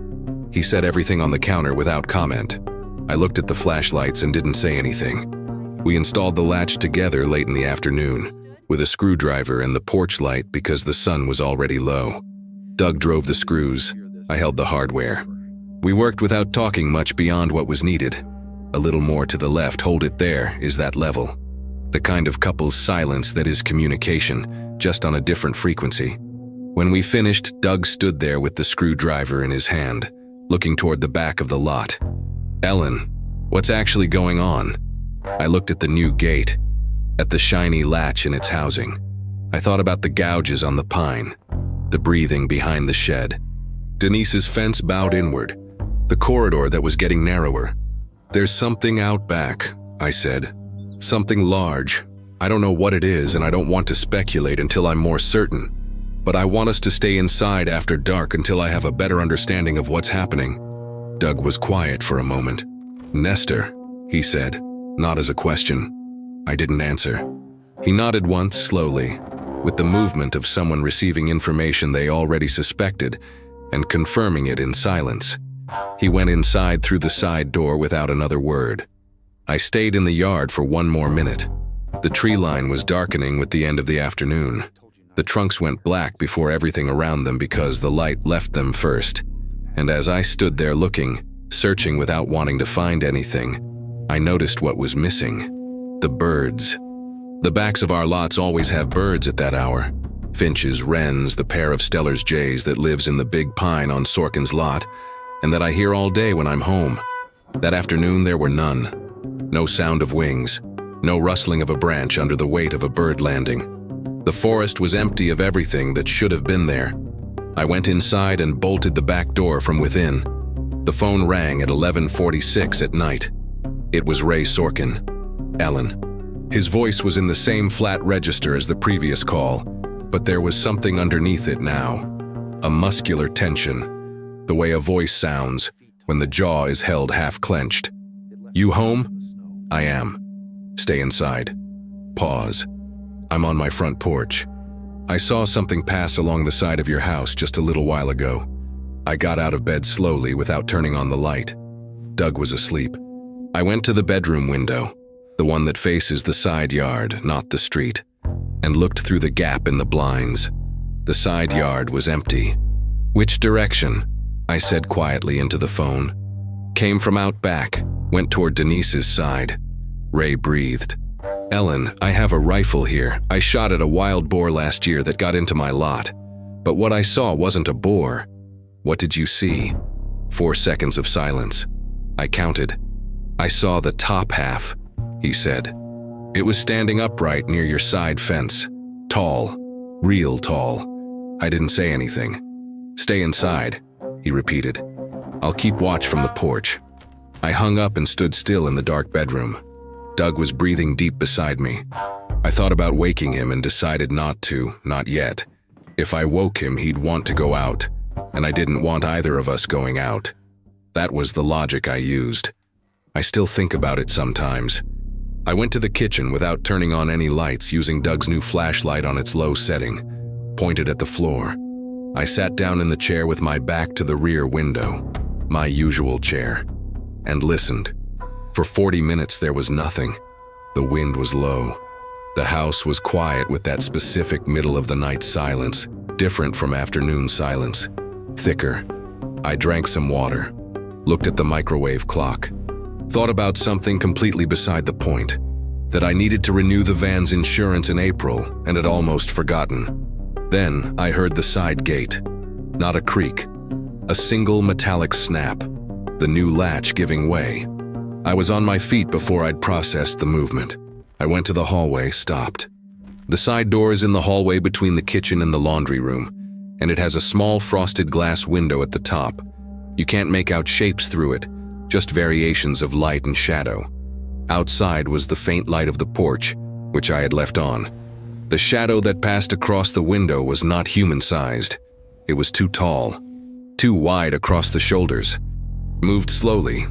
He set everything on the counter without comment. I looked at the flashlights and didn't say anything. We installed the latch together late in the afternoon, with a screwdriver and the porch light because the sun was already low. Doug drove the screws. I held the hardware. We worked without talking much beyond what was needed. A little more to the left, hold it there, is that level. The kind of couple's silence that is communication, just on a different frequency. When we finished, Doug stood there with the screwdriver in his hand, looking toward the back of the lot. "Ellen, what's actually going on?" I looked at the new gate, at the shiny latch in its housing. I thought about the gouges on the pine, the breathing behind the shed. Denise's fence bowed inward, the corridor that was getting narrower. "There's something out back," I said. "Something large. I don't know what it is and I don't want to speculate until I'm more certain. But I want us to stay inside after dark until I have a better understanding of what's happening." Doug was quiet for a moment. "Nestor," he said, not as a question. I didn't answer. He nodded once, slowly, with the movement of someone receiving information they already suspected and confirming it in silence. He went inside through the side door without another word. I stayed in the yard for 1 more minute. The tree line was darkening with the end of the afternoon. The trunks went black before everything around them because the light left them first. And as I stood there looking, searching without wanting to find anything, I noticed what was missing. The birds. The backs of our lots always have birds at that hour. Finches, wrens, the pair of Steller's jays that lives in the big pine on Sorkin's lot, and that I hear all day when I'm home. That afternoon there were none. No sound of wings, no rustling of a branch under the weight of a bird landing. The forest was empty of everything that should have been there. I went inside and bolted the back door from within. The phone rang at 11:46 at night. It was Ray Sorkin. "Ellen, His voice was in the same flat register as the previous call, but there was something underneath it now. A muscular tension, the way a voice sounds when the jaw is held half-clenched. "You home?" "I am." "Stay inside." Pause. "I'm on my front porch. I saw something pass along the side of your house just a little while ago." I got out of bed slowly without turning on the light. Doug was asleep. I went to the bedroom window, the one that faces the side yard, not the street, and looked through the gap in the blinds. The side yard was empty. "Which direction?" I said quietly into the phone. "Came from out back, went toward Denise's side." Ray breathed. "Ellen, I have a rifle here. I shot at a wild boar last year that got into my lot. But what I saw wasn't a boar." "What did you see?" 4 seconds of silence. I counted. "I saw the top half," he said. "It was standing upright near your side fence. Tall. Real tall." I didn't say anything. "Stay inside," he repeated. "I'll keep watch from the porch." I hung up and stood still in the dark bedroom. Doug was breathing deep beside me. I thought about waking him and decided not to, not yet. If I woke him, he'd want to go out, and I didn't want either of us going out. That was the logic I used. I still think about it sometimes. I went to the kitchen without turning on any lights, using Doug's new flashlight on its low setting, pointed at the floor. I sat down in the chair with my back to the rear window, my usual chair, and listened. For 40 minutes there was nothing. The wind was low. The house was quiet with that specific middle-of-the-night silence, different from afternoon silence, thicker. I drank some water, looked at the microwave clock, thought about something completely beside the point, that I needed to renew the van's insurance in April and had almost forgotten. Then I heard the side gate. Not a creak. A single metallic snap. The new latch giving way. I was on my feet before I'd processed the movement. I went to the hallway, stopped. The side door is in the hallway between the kitchen and the laundry room, and it has a small frosted glass window at the top. You can't make out shapes through it, just variations of light and shadow. Outside was the faint light of the porch, which I had left on. The shadow that passed across the window was not human-sized. It was too tall, too wide across the shoulders. Moved slowly,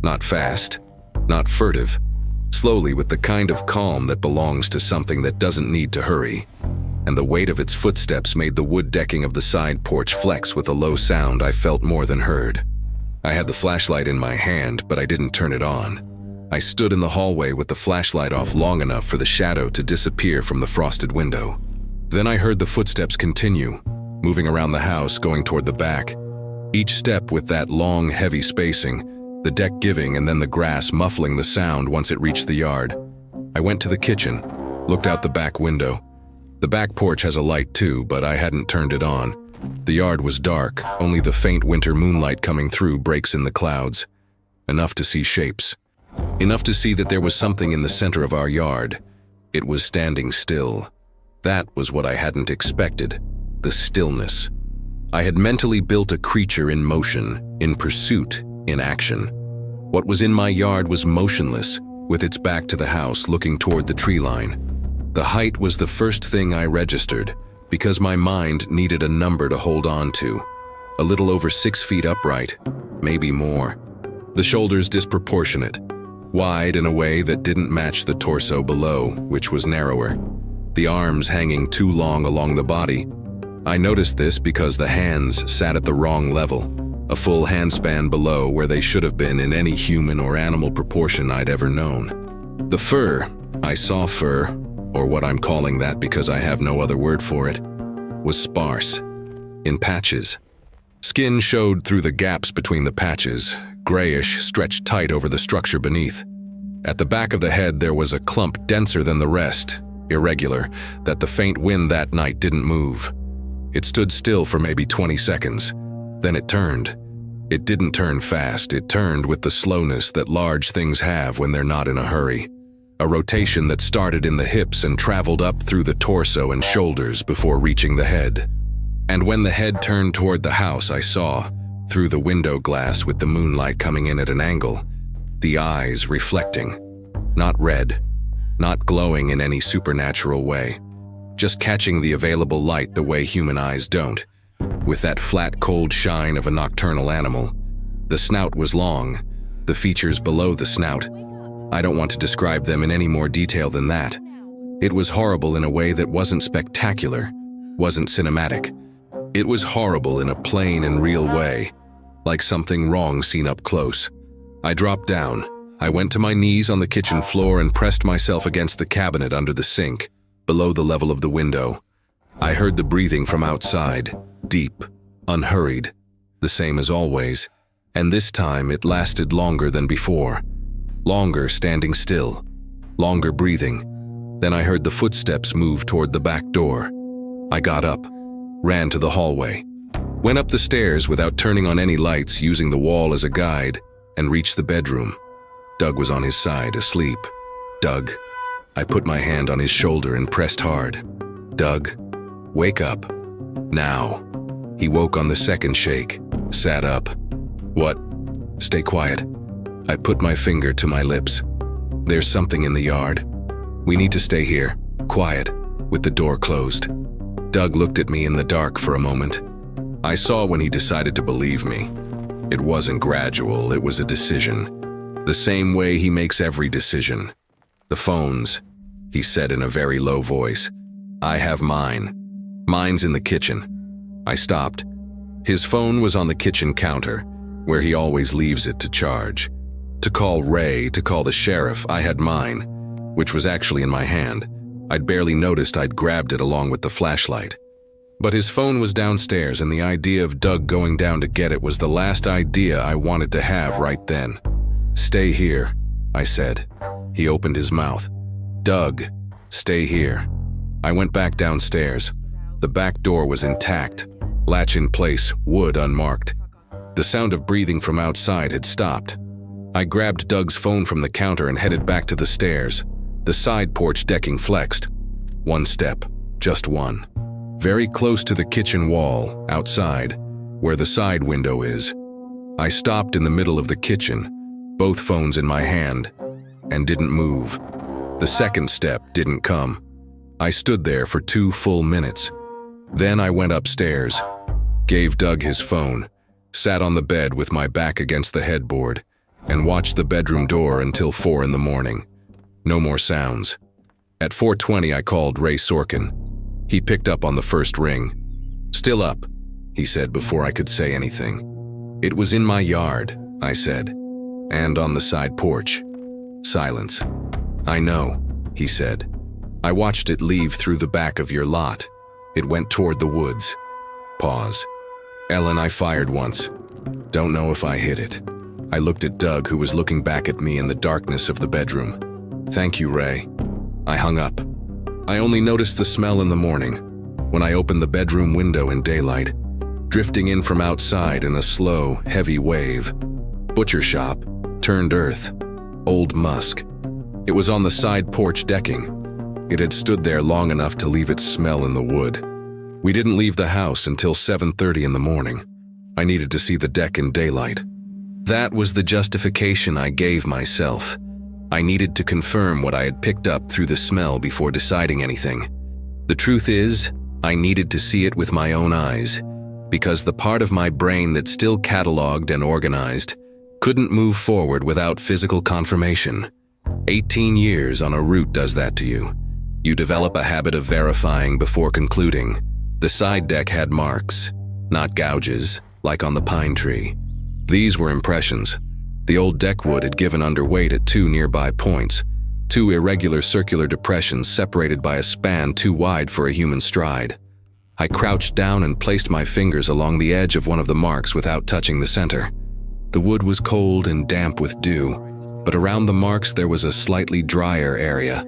not fast, not furtive, slowly with the kind of calm that belongs to something that doesn't need to hurry. And the weight of its footsteps made the wood decking of the side porch flex with a low sound I felt more than heard. I had the flashlight in my hand, but I didn't turn it on. I stood in the hallway with the flashlight off long enough for the shadow to disappear from the frosted window. Then I heard the footsteps continue, moving around the house, going toward the back. Each step with that long, heavy spacing, the deck giving and then the grass muffling the sound once it reached the yard. I went to the kitchen, looked out the back window. The back porch has a light too, but I hadn't turned it on. The yard was dark, only the faint winter moonlight coming through breaks in the clouds. Enough to see shapes. Enough to see that there was something in the center of our yard. It was standing still. That was what I hadn't expected, the stillness. I had mentally built a creature in motion, in pursuit, in action. What was in my yard was motionless, with its back to the house looking toward the tree line. The height was the first thing I registered, because my mind needed a number to hold on to. A little over 6 feet upright, maybe more. The shoulders disproportionate, wide in a way that didn't match the torso below, which was narrower. The arms hanging too long along the body. I noticed this because the hands sat at the wrong level, a full handspan below where they should have been in any human or animal proportion I'd ever known. The fur, I saw fur, or what I'm calling that because I have no other word for it, was sparse, in patches. Skin showed through the gaps between the patches, grayish, stretched tight over the structure beneath. At the back of the head there was a clump denser than the rest, irregular, that the faint wind that night didn't move. It stood still for maybe 20 seconds. Then it turned. It didn't turn fast, it turned with the slowness that large things have when they're not in a hurry. A rotation that started in the hips and traveled up through the torso and shoulders before reaching the head. And when the head turned toward the house, I saw, through the window glass with the moonlight coming in at an angle, the eyes reflecting. Not red, not glowing in any supernatural way, just catching the available light the way human eyes don't, with that flat, cold shine of a nocturnal animal. The snout was long, the features below the snout. I don't want to describe them in any more detail than that. It was horrible in a way that wasn't spectacular, wasn't cinematic. It was horrible in a plain and real way, like something wrong seen up close. I dropped down. I went to my knees on the kitchen floor and pressed myself against the cabinet under the sink, below the level of the window. I heard the breathing from outside, deep, unhurried, the same as always, and this time it lasted longer than before. Longer standing still, longer breathing. Then I heard the footsteps move toward the back door. I got up, ran to the hallway, went up the stairs without turning on any lights, using the wall as a guide, and reached the bedroom. Doug was on his side, asleep. Doug. I put my hand on his shoulder and pressed hard. Doug, wake up. Now. He woke on the second shake, sat up. What? Stay quiet. I put my finger to my lips. There's something in the yard. We need to stay here, quiet, with the door closed. Doug looked at me in the dark for a moment. I saw when he decided to believe me. It wasn't gradual, it was a decision. The same way he makes every decision. The phones, he said in a very low voice. I have mine. Mine's in the kitchen. I stopped. His phone was on the kitchen counter, where he always leaves it to charge. To call Ray, to call the sheriff, I had mine, which was actually in my hand. I'd barely noticed I'd grabbed it along with the flashlight. But his phone was downstairs, and the idea of Doug going down to get it was the last idea I wanted to have right then. Stay here, I said. He opened his mouth. Doug, stay here. I went back downstairs. The back door was intact, latch in place, wood unmarked. The sound of breathing from outside had stopped. I grabbed Doug's phone from the counter and headed back to the stairs. The side porch decking flexed. One step, just one. Very close to the kitchen wall, outside, where the side window is. I stopped in the middle of the kitchen, both phones in my hand, and didn't move. The second step didn't come. I stood there for 2 full minutes. Then I went upstairs, gave Doug his phone, sat on the bed with my back against the headboard, and watched the bedroom door until 4 in the morning. No more sounds. At 4:20 I called Ray Sorkin. He picked up on the first ring. Still up, he said before I could say anything. It was in my yard, I said, and on the side porch. Silence. I know, he said. I watched it leave through the back of your lot. It went toward the woods. Pause. Ellen, I fired once. Don't know if I hit it. I looked at Doug, who was looking back at me in the darkness of the bedroom. Thank you, Ray. I hung up. I only noticed the smell in the morning, when I opened the bedroom window in daylight, drifting in from outside in a slow, heavy wave. Butcher shop, turned earth, old musk. It was on the side porch decking. It had stood there long enough to leave its smell in the wood. We didn't leave the house until 7:30 in the morning. I needed to see the deck in daylight. That was the justification I gave myself. I needed to confirm what I had picked up through the smell before deciding anything. The truth is, I needed to see it with my own eyes, because the part of my brain that still cataloged and organized couldn't move forward without physical confirmation. 18 years on a route does that to you. You develop a habit of verifying before concluding. The side deck had marks, not gouges, like on the pine tree. These were impressions. The old deck wood had given underweight at 2 nearby points, 2 irregular circular depressions separated by a span too wide for a human stride. I crouched down and placed my fingers along the edge of one of the marks without touching the center. The wood was cold and damp with dew, but around the marks there was a slightly drier area,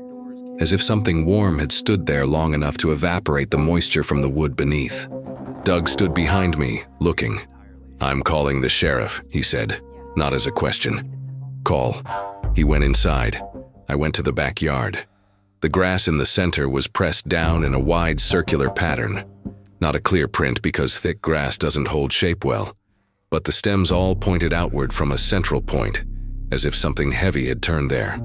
as if something warm had stood there long enough to evaporate the moisture from the wood beneath. Doug stood behind me, looking. I'm calling the sheriff, he said, not as a question. Call. He went inside. I went to the backyard. The grass in the center was pressed down in a wide circular pattern. Not a clear print because thick grass doesn't hold shape well, but the stems all pointed outward from a central point, as if something heavy had turned there.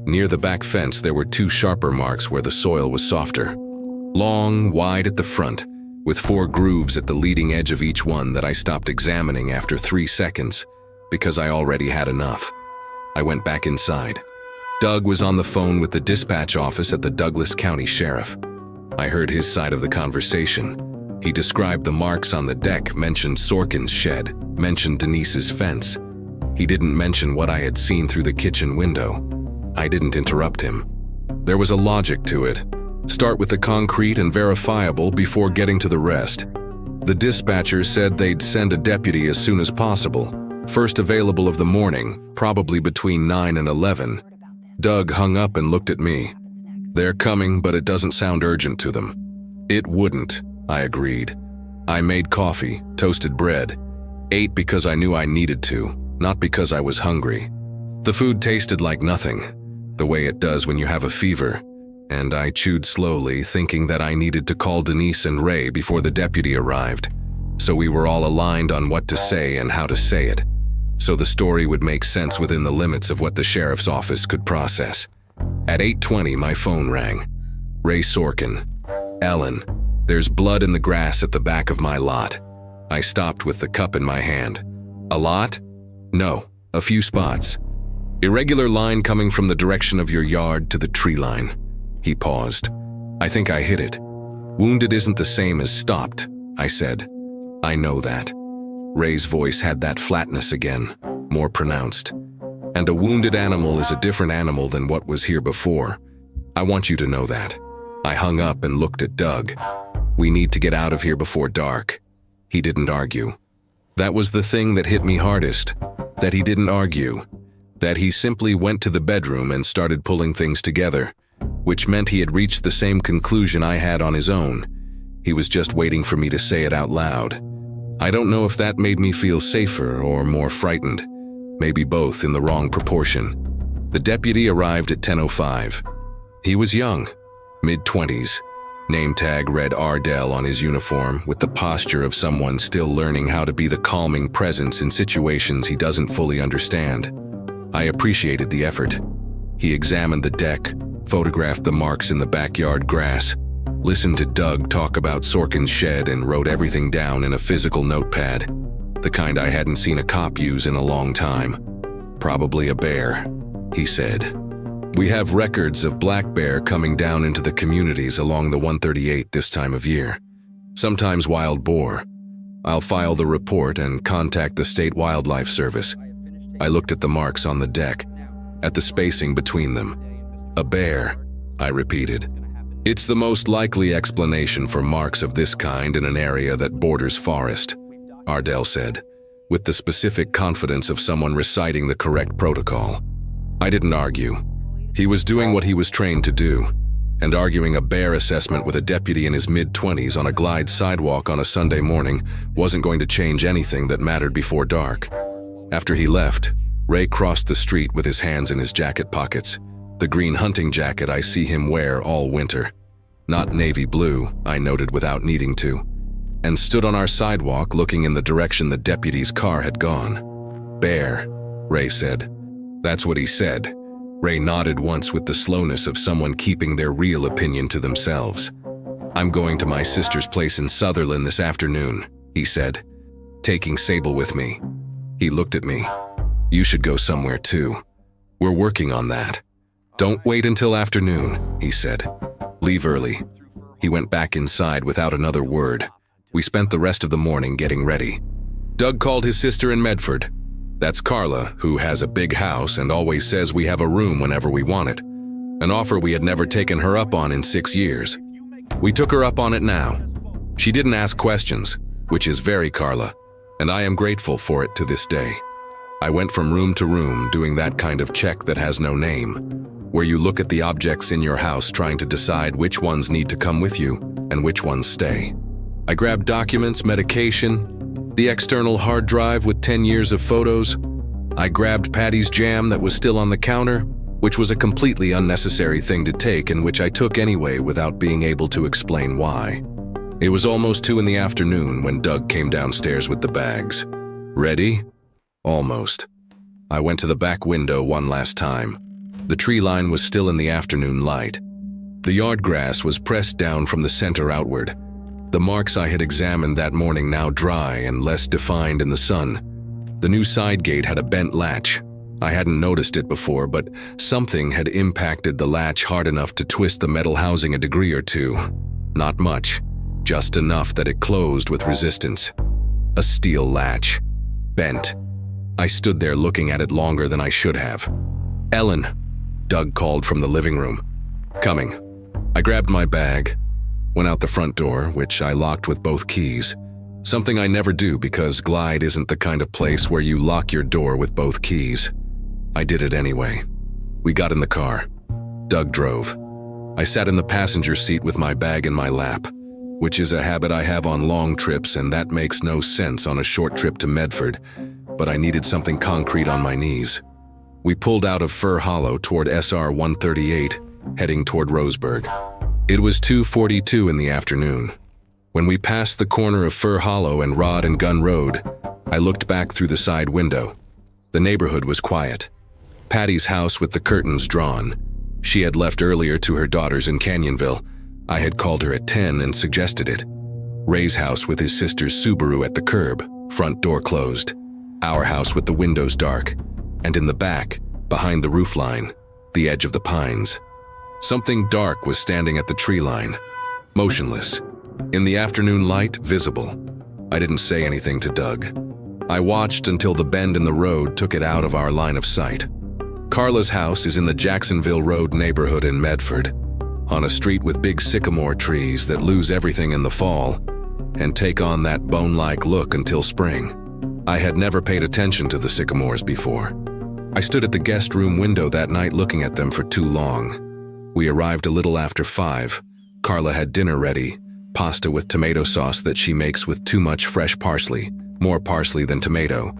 Near the back fence, there were 2 sharper marks where the soil was softer. Long, wide at the front, with 4 grooves at the leading edge of each one that I stopped examining after 3 seconds, because I already had enough. I went back inside. Doug was on the phone with the dispatch office at the Douglas County Sheriff. I heard his side of the conversation. He described the marks on the deck, mentioned Sorkin's shed, mentioned Denise's fence. He didn't mention what I had seen through the kitchen window. I didn't interrupt him. There was a logic to it. Start with the concrete and verifiable before getting to the rest. The dispatcher said they'd send a deputy as soon as possible, first available of the morning, probably between 9 and 11. Doug hung up and looked at me. They're coming, but it doesn't sound urgent to them. It wouldn't, I agreed. I made coffee, toasted bread, ate because I knew I needed to, not because I was hungry. The food tasted like nothing, the way it does when you have a fever, and I chewed slowly, thinking that I needed to call Denise and Ray before the deputy arrived, so we were all aligned on what to say and how to say it, so the story would make sense within the limits of what the sheriff's office could process. At 8:20, my phone rang. Ray Sorkin. Ellen, there's blood in the grass at the back of my lot. I stopped with the cup in my hand. A lot? No, a few spots. Irregular line coming from the direction of your yard to the tree line. He paused. I think I hit it. Wounded isn't the same as stopped, I said. I know that. Ray's voice had that flatness again, more pronounced. And a wounded animal is a different animal than what was here before. I want you to know that. I hung up and looked at Doug. We need to get out of here before dark. He didn't argue. That was the thing that hit me hardest, that he didn't argue, that he simply went to the bedroom and started pulling things together, which meant he had reached the same conclusion I had on his own. He was just waiting for me to say it out loud. I don't know if that made me feel safer or more frightened, maybe both in the wrong proportion. The deputy arrived at 10:05. He was young, mid-20s. Name tag read Ardell on his uniform, with the posture of someone still learning how to be the calming presence in situations he doesn't fully understand. I appreciated the effort. He examined the deck, photographed the marks in the backyard grass, listened to Doug talk about Sorkin's shed, and wrote everything down in a physical notepad, the kind I hadn't seen a cop use in a long time. Probably a bear, he said. We have records of black bear coming down into the communities along the 138 this time of year. Sometimes wild boar. I'll file the report and contact the State Wildlife Service. I looked at the marks on the deck, at the spacing between them. A bear, I repeated. It's the most likely explanation for marks of this kind in an area that borders forest, Ardell said, with the specific confidence of someone reciting the correct protocol. I didn't argue. He was doing what he was trained to do, and arguing a bear assessment with a deputy in his mid-20s on a glide sidewalk on a Sunday morning wasn't going to change anything that mattered before dark. After he left, Ray crossed the street with his hands in his jacket pockets, the green hunting jacket I see him wear all winter. Not navy blue, I noted without needing to, and stood on our sidewalk looking in the direction the deputy's car had gone. Bear, Ray said. That's what he said. Ray nodded once with the slowness of someone keeping their real opinion to themselves. I'm going to my sister's place in Sutherland this afternoon, he said, taking Sable with me. He looked at me. You should go somewhere too. We're working on that. Don't wait until afternoon, he said. Leave early. He went back inside without another word. We spent the rest of the morning getting ready. Doug called his sister in Medford. That's Carla, who has a big house and always says we have a room whenever we want it. An offer we had never taken her up on in 6 years. We took her up on it now. She didn't ask questions, which is very Carla, and I am grateful for it to this day. I went from room to room doing that kind of check that has no name, where you look at the objects in your house trying to decide which ones need to come with you and which ones stay. I grabbed documents, medication, the external hard drive with 10 years of photos. I grabbed Patty's jam that was still on the counter, which was a completely unnecessary thing to take and which I took anyway without being able to explain why. It was almost 2 in the afternoon when Doug came downstairs with the bags. Ready? Almost. I went to the back window one last time. The tree line was still in the afternoon light. The yard grass was pressed down from the center outward. The marks I had examined that morning now dry and less defined in the sun. The new side gate had a bent latch. I hadn't noticed it before, but something had impacted the latch hard enough to twist the metal housing a degree or two. Not much, just enough that it closed with resistance. A steel latch. Bent. I stood there looking at it longer than I should have. "Ellen," Doug called from the living room. "Coming." I grabbed my bag, went out the front door, which I locked with both keys. Something I never do because Glide isn't the kind of place where you lock your door with both keys. I did it anyway. We got in the car. Doug drove. I sat in the passenger seat with my bag in my lap, which is a habit I have on long trips, and that makes no sense on a short trip to Medford, but I needed something concrete on my knees. We pulled out of Fir Hollow toward SR 138, heading toward Roseburg. It was 2:42 in the afternoon. When we passed the corner of Fir Hollow and Rod and Gun Road, I looked back through the side window. The neighborhood was quiet. Patty's house with the curtains drawn. She had left earlier to her daughters in Canyonville. I had called her at 10 and suggested it. Ray's house with his sister's Subaru at the curb, front door closed. Our house with the windows dark. And in the back, behind the roofline, the edge of the pines. Something dark was standing at the tree line, motionless. In the afternoon light, visible. I didn't say anything to Doug. I watched until the bend in the road took it out of our line of sight. Carla's house is in the Jacksonville Road neighborhood in Medford, on a street with big sycamore trees that lose everything in the fall and take on that bone-like look until spring. I had never paid attention to the sycamores before. I stood at the guest room window that night looking at them for too long. We arrived a little after 5. Carla had dinner ready, pasta with tomato sauce that she makes with too much fresh parsley, more parsley than tomato,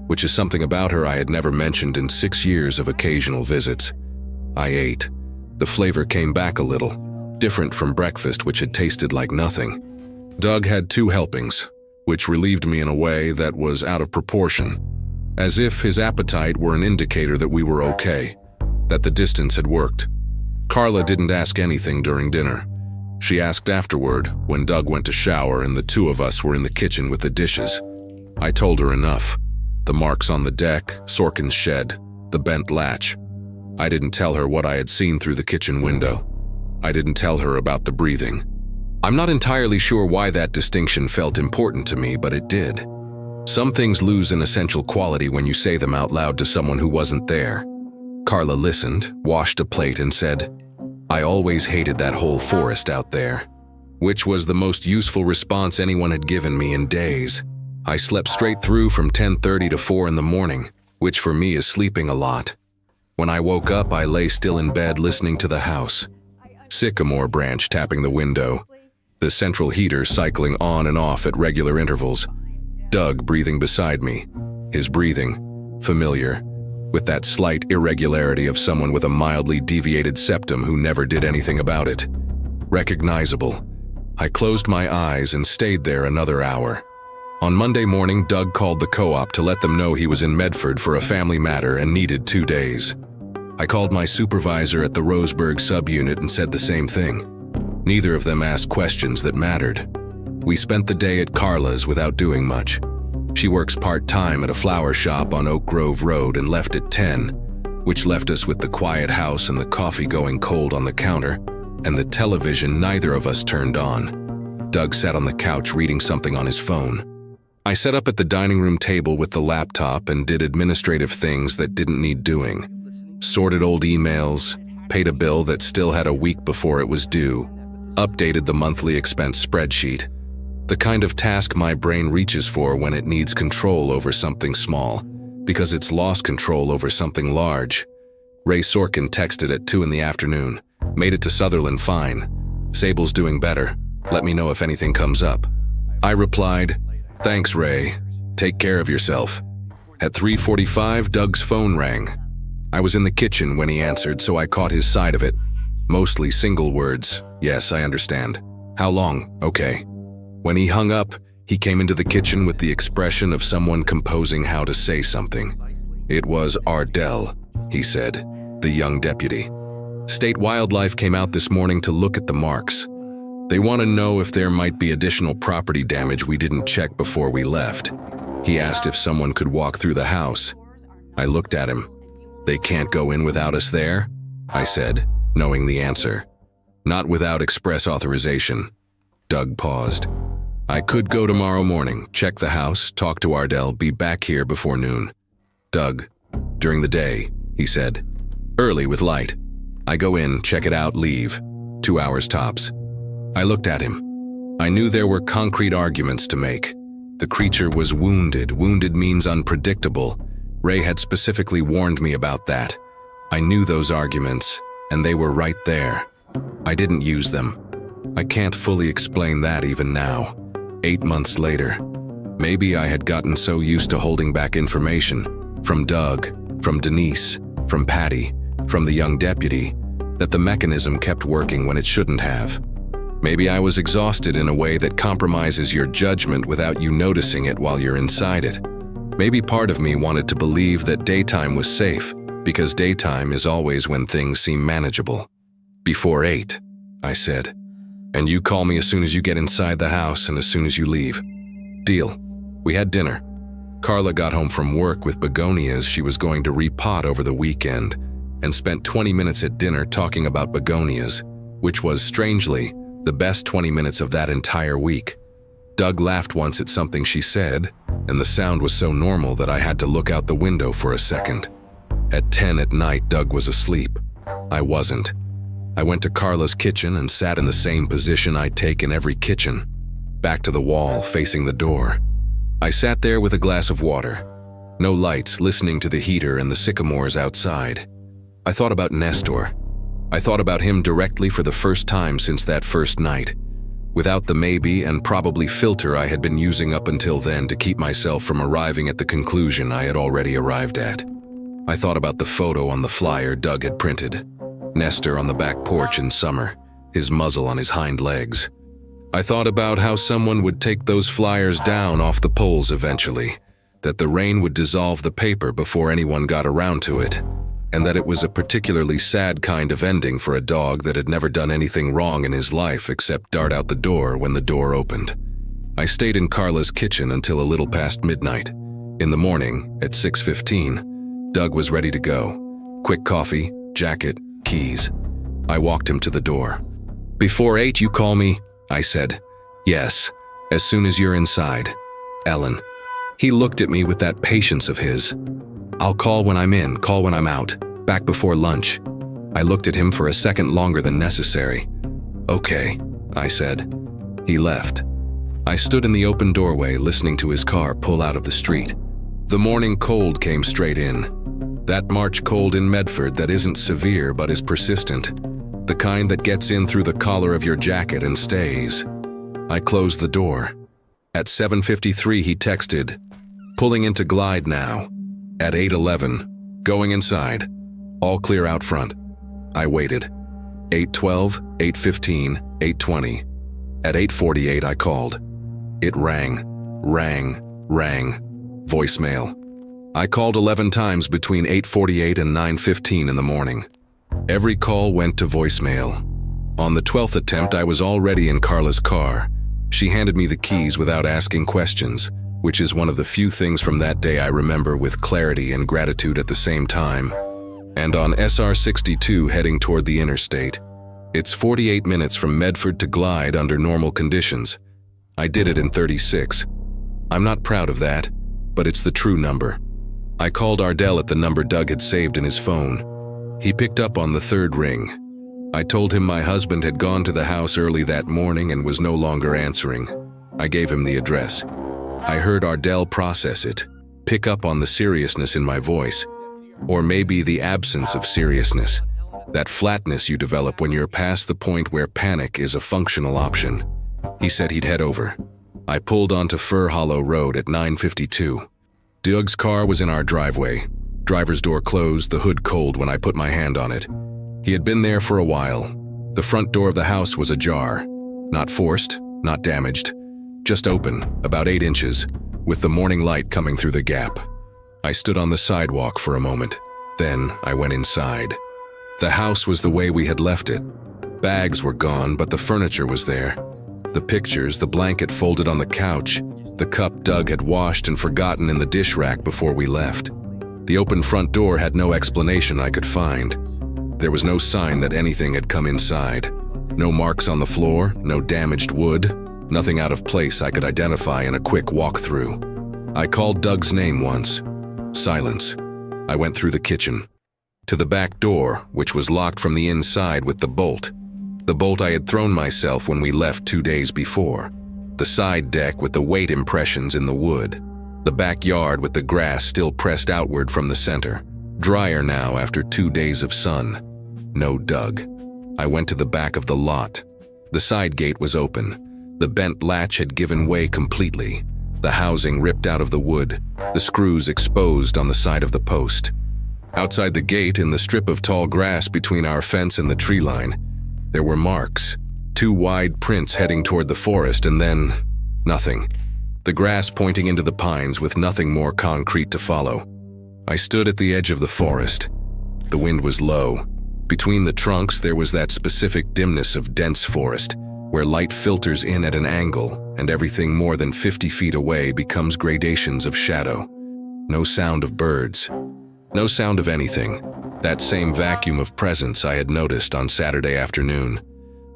which is something about her I had never mentioned in 6 years of occasional visits. I ate. The flavor came back a little, different from breakfast, which had tasted like nothing. Doug had 2 helpings, which relieved me in a way that was out of proportion, as if his appetite were an indicator that we were okay, that the distance had worked. Carla didn't ask anything during dinner. She asked afterward, when Doug went to shower and the 2 of us were in the kitchen with the dishes. I told her enough. The marks on the deck, Sorkin's shed, the bent latch. I didn't tell her what I had seen through the kitchen window. I didn't tell her about the breathing. I'm not entirely sure why that distinction felt important to me, but it did. Some things lose an essential quality when you say them out loud to someone who wasn't there. Carla listened, washed a plate, and said, "I always hated that whole forest out there," which was the most useful response anyone had given me in days. I slept straight through from 10:30 to 4 in the morning, which for me is sleeping a lot. When I woke up, I lay still in bed listening to the house. Sycamore branch tapping the window, the central heater cycling on and off at regular intervals. Doug breathing beside me, his breathing, familiar, with that slight irregularity of someone with a mildly deviated septum who never did anything about it. Recognizable. I closed my eyes and stayed there another hour. On Monday morning, Doug called the co-op to let them know he was in Medford for a family matter and needed 2 days. I called my supervisor at the Roseburg subunit and said the same thing. Neither of them asked questions that mattered. We spent the day at Carla's without doing much. She works part-time at a flower shop on Oak Grove Road and left at 10, which left us with the quiet house and the coffee going cold on the counter, and the television neither of us turned on. Doug sat on the couch reading something on his phone. I sat up at the dining room table with the laptop and did administrative things that didn't need doing. Sorted old emails, paid a bill that still had a week before it was due, updated the monthly expense spreadsheet. The kind of task my brain reaches for when it needs control over something small, because it's lost control over something large. Ray Sorkin texted at 2 in the afternoon. Made it to Sutherland fine. Sable's doing better. Let me know if anything comes up. I replied, "Thanks, Ray. Take care of yourself." At 3:45, Doug's phone rang. I was in the kitchen when he answered, so I caught his side of it. Mostly single words. "Yes, I understand. How long? Okay." When he hung up, he came into the kitchen with the expression of someone composing how to say something. "It was Ardell," he said. the young deputy. State Wildlife came out this morning to look at the marks. They want to know if there might be additional property damage we didn't check before we left. He asked if someone could walk through the house. I looked at him. They can't go in without us there? I said, knowing the answer. Not without express authorization. Doug paused. I could go tomorrow morning, check the house, talk to Ardell, be back here before noon. Doug, during the day, he said. Early with light. I go in, check it out, leave. 2 hours tops. I looked at him. I knew there were concrete arguments to make. The creature was wounded. Wounded means unpredictable. Ray had specifically warned me about that. I knew those arguments, and they were right there. I didn't use them. I can't fully explain that even now. 8 months later. Maybe I had gotten so used to holding back information, from Doug, from Denise, from Patty, from the young deputy, that the mechanism kept working when it shouldn't have. Maybe I was exhausted in a way that compromises your judgment without you noticing it while you're inside it. Maybe part of me wanted to believe that daytime was safe, because daytime is always when things seem manageable. Before 8, I said. And you call me as soon as you get inside the house and as soon as you leave. Deal. We had dinner. Carla got home from work with begonias she was going to repot over the weekend and spent 20 minutes at dinner talking about begonias, which was, strangely, the best 20 minutes of that entire week. Doug laughed once at something she said, and the sound was so normal that I had to look out the window for a second. At 10 at night, Doug was asleep. I wasn't. I went to Carla's kitchen and sat in the same position I take in every kitchen, back to the wall, facing the door. I sat there with a glass of water. No lights, listening to the heater and the sycamores outside. I thought about Nestor. I thought about him directly for the first time since that first night, without the maybe and probably filter I had been using up until then to keep myself from arriving at the conclusion I had already arrived at. I thought about the photo on the flyer Doug had printed. Nestor on the back porch in summer, his muzzle on his hind legs. I thought about how someone would take those flyers down off the poles eventually, that the rain would dissolve the paper before anyone got around to it, and that it was a particularly sad kind of ending for a dog that had never done anything wrong in his life except dart out the door when the door opened. I stayed in Carla's kitchen until a little past midnight. In the morning, at 6:15, Doug was ready to go. Quick coffee, jacket, keys. I walked him to the door. Before 8 you call me? I said. Yes, as soon as you're inside. Ellen. He looked at me with that patience of his. I'll call when I'm in, call when I'm out, back before lunch. I looked at him for a second longer than necessary. Okay, I said. He left. I stood in the open doorway listening to his car pull out of the street. The morning cold came straight in. That March cold in Medford that isn't severe but is persistent. The kind that gets in through the collar of your jacket and stays. I closed the door. At 7:53 he texted, pulling into Glide now. At 8:11, going inside. All clear out front. I waited. 8:12, 8:15, 8:20. At 8:48 I called. It rang. Voicemail. I called 11 times between 8:48 and 9:15 in the morning. Every call went to voicemail. On the 12th attempt, I was already in Carla's car. She handed me the keys without asking questions, which is one of the few things from that day I remember with clarity and gratitude at the same time. And on SR 62 heading toward the interstate. It's 48 minutes from Medford to Glide under normal conditions. I did it in 36. I'm not proud of that, but it's the true number. I called Ardell at the number Doug had saved in his phone. He picked up on the third ring. I told him my husband had gone to the house early that morning and was no longer answering. I gave him the address. I heard Ardell process it, pick up on the seriousness in my voice, or maybe the absence of seriousness, that flatness you develop when you're past the point where panic is a functional option. He said he'd head over. I pulled onto Fir Hollow Road at 9:52. Doug's car was in our driveway. Driver's door closed, the hood cold when I put my hand on it. He had been there for a while. The front door of the house was ajar. Not forced, not damaged. Just open, about 8 inches, with the morning light coming through the gap. I stood on the sidewalk for a moment. Then I went inside. The house was the way we had left it. Bags were gone, but the furniture was there. The pictures, the blanket folded on the couch, the cup Doug had washed and forgotten in the dish rack before we left. The open front door had no explanation I could find. There was no sign that anything had come inside. No marks on the floor, no damaged wood, nothing out of place I could identify in a quick walkthrough. I called Doug's name once. Silence. I went through the kitchen. To the back door, which was locked from the inside with the bolt. The bolt I had thrown myself when we left 2 days before. The side deck with the weight impressions in the wood. The backyard with the grass still pressed outward from the center. Drier now after 2 days of sun. No Doug. I went to the back of the lot. The side gate was open. The bent latch had given way completely. The housing ripped out of the wood. The screws exposed on the side of the post. Outside the gate, in the strip of tall grass between our fence and the tree line, there were marks. 2 wide prints heading toward the forest, and then nothing. The grass pointing into the pines with nothing more concrete to follow. I stood at the edge of the forest. The wind was low. Between the trunks, there was that specific dimness of dense forest, where light filters in at an angle, and everything more than 50 feet away becomes gradations of shadow. No sound of birds. No sound of anything. That same vacuum of presence I had noticed on Saturday afternoon.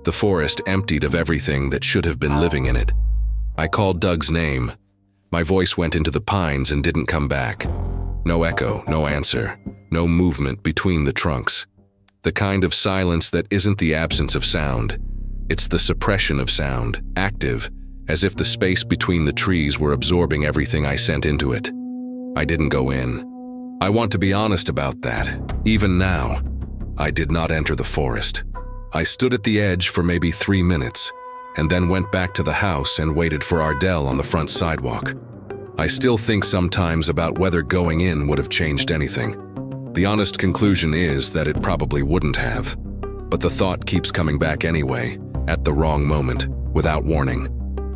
The forest emptied of everything that should have been living in it. I called Doug's name. My voice went into the pines and didn't come back. No echo, no answer, no movement between the trunks. The kind of silence that isn't the absence of sound. It's the suppression of sound, active, as if the space between the trees were absorbing everything I sent into it. I didn't go in. I want to be honest about that. Even now, I did not enter the forest. I stood at the edge for maybe 3 minutes, and then went back to the house and waited for Ardell on the front sidewalk. I still think sometimes about whether going in would have changed anything. The honest conclusion is that it probably wouldn't have. But the thought keeps coming back anyway, at the wrong moment, without warning.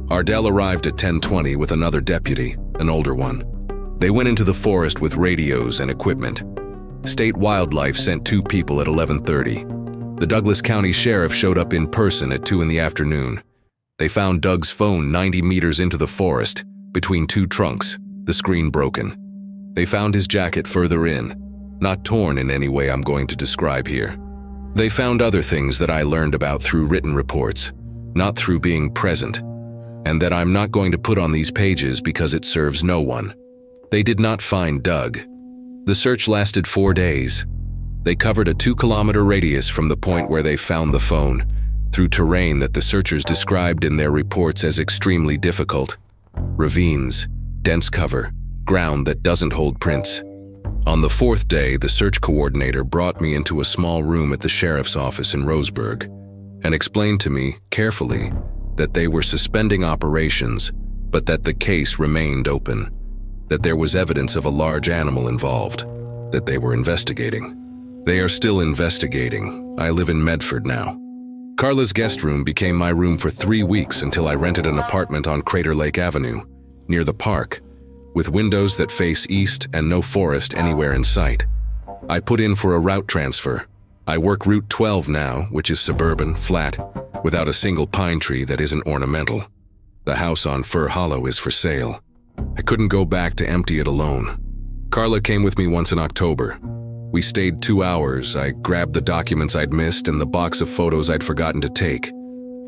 Ardell arrived at 10:20 with another deputy, an older one. They went into the forest with radios and equipment. State Wildlife sent 2 people at 11:30. The Douglas County Sheriff showed up in person at 2 in the afternoon. They found Doug's phone 90 meters into the forest, between 2 trunks, the screen broken. They found his jacket further in, not torn in any way I'm going to describe here. They found other things that I learned about through written reports, not through being present, and that I'm not going to put on these pages because it serves no one. They did not find Doug. The search lasted 4 days. They covered a 2-kilometer radius from the point where they found the phone, through terrain that the searchers described in their reports as extremely difficult. Ravines, dense cover, ground that doesn't hold prints. On the 4th day, the search coordinator brought me into a small room at the sheriff's office in Roseburg and explained to me, carefully, that they were suspending operations, but that the case remained open. That there was evidence of a large animal involved, that they were investigating. They are still investigating. I live in Medford now. Carla's guest room became my room for 3 weeks until I rented an apartment on Crater Lake Avenue, near the park, with windows that face east and no forest anywhere in sight. I put in for a route transfer. I work Route 12 now, which is suburban, flat, without a single pine tree that isn't ornamental. The house on Fir Hollow is for sale. I couldn't go back to empty it alone. Carla came with me once in October. We stayed 2 hours. I grabbed the documents I'd missed and the box of photos I'd forgotten to take.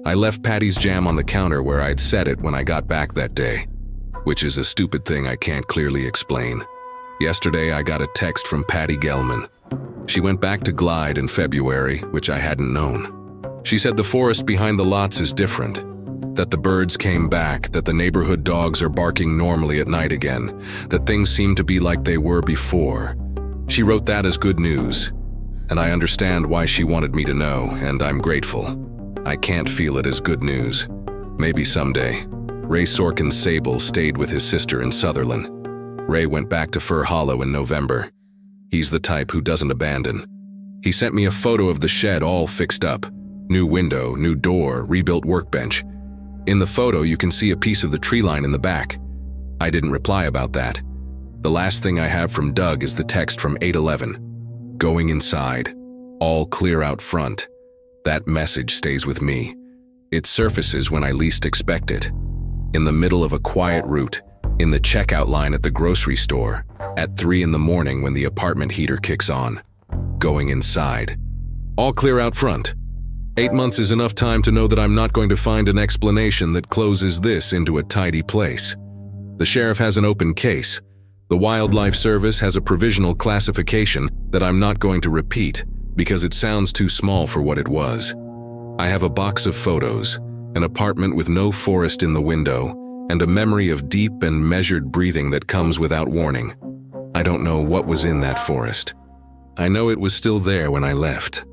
I left Patty's jam on the counter where I'd set it when I got back that day, which is a stupid thing I can't clearly explain. Yesterday, I got a text from Patty Gelman. She went back to Glide in February, which I hadn't known. She said the forest behind the lots is different, that the birds came back, that the neighborhood dogs are barking normally at night again, that things seem to be like they were before. She wrote that as good news, and I understand why she wanted me to know, and I'm grateful. I can't feel it as good news. Maybe someday. Ray Sorkin's Sable stayed with his sister in Sutherland. Ray went back to Fir Hollow in November. He's the type who doesn't abandon. He sent me a photo of the shed all fixed up. New window, new door, rebuilt workbench. In the photo, you can see a piece of the tree line in the back. I didn't reply about that. The last thing I have from Doug is the text from 8/11. Going inside. All clear out front. That message stays with me. It surfaces when I least expect it. In the middle of a quiet route, in the checkout line at the grocery store, at 3 in the morning when the apartment heater kicks on. Going inside. All clear out front. 8 months is enough time to know that I'm not going to find an explanation that closes this into a tidy place. The sheriff has an open case. The Wildlife Service has a provisional classification that I'm not going to repeat because it sounds too small for what it was. I have a box of photos, an apartment with no forest in the window, and a memory of deep and measured breathing that comes without warning. I don't know what was in that forest. I know it was still there when I left.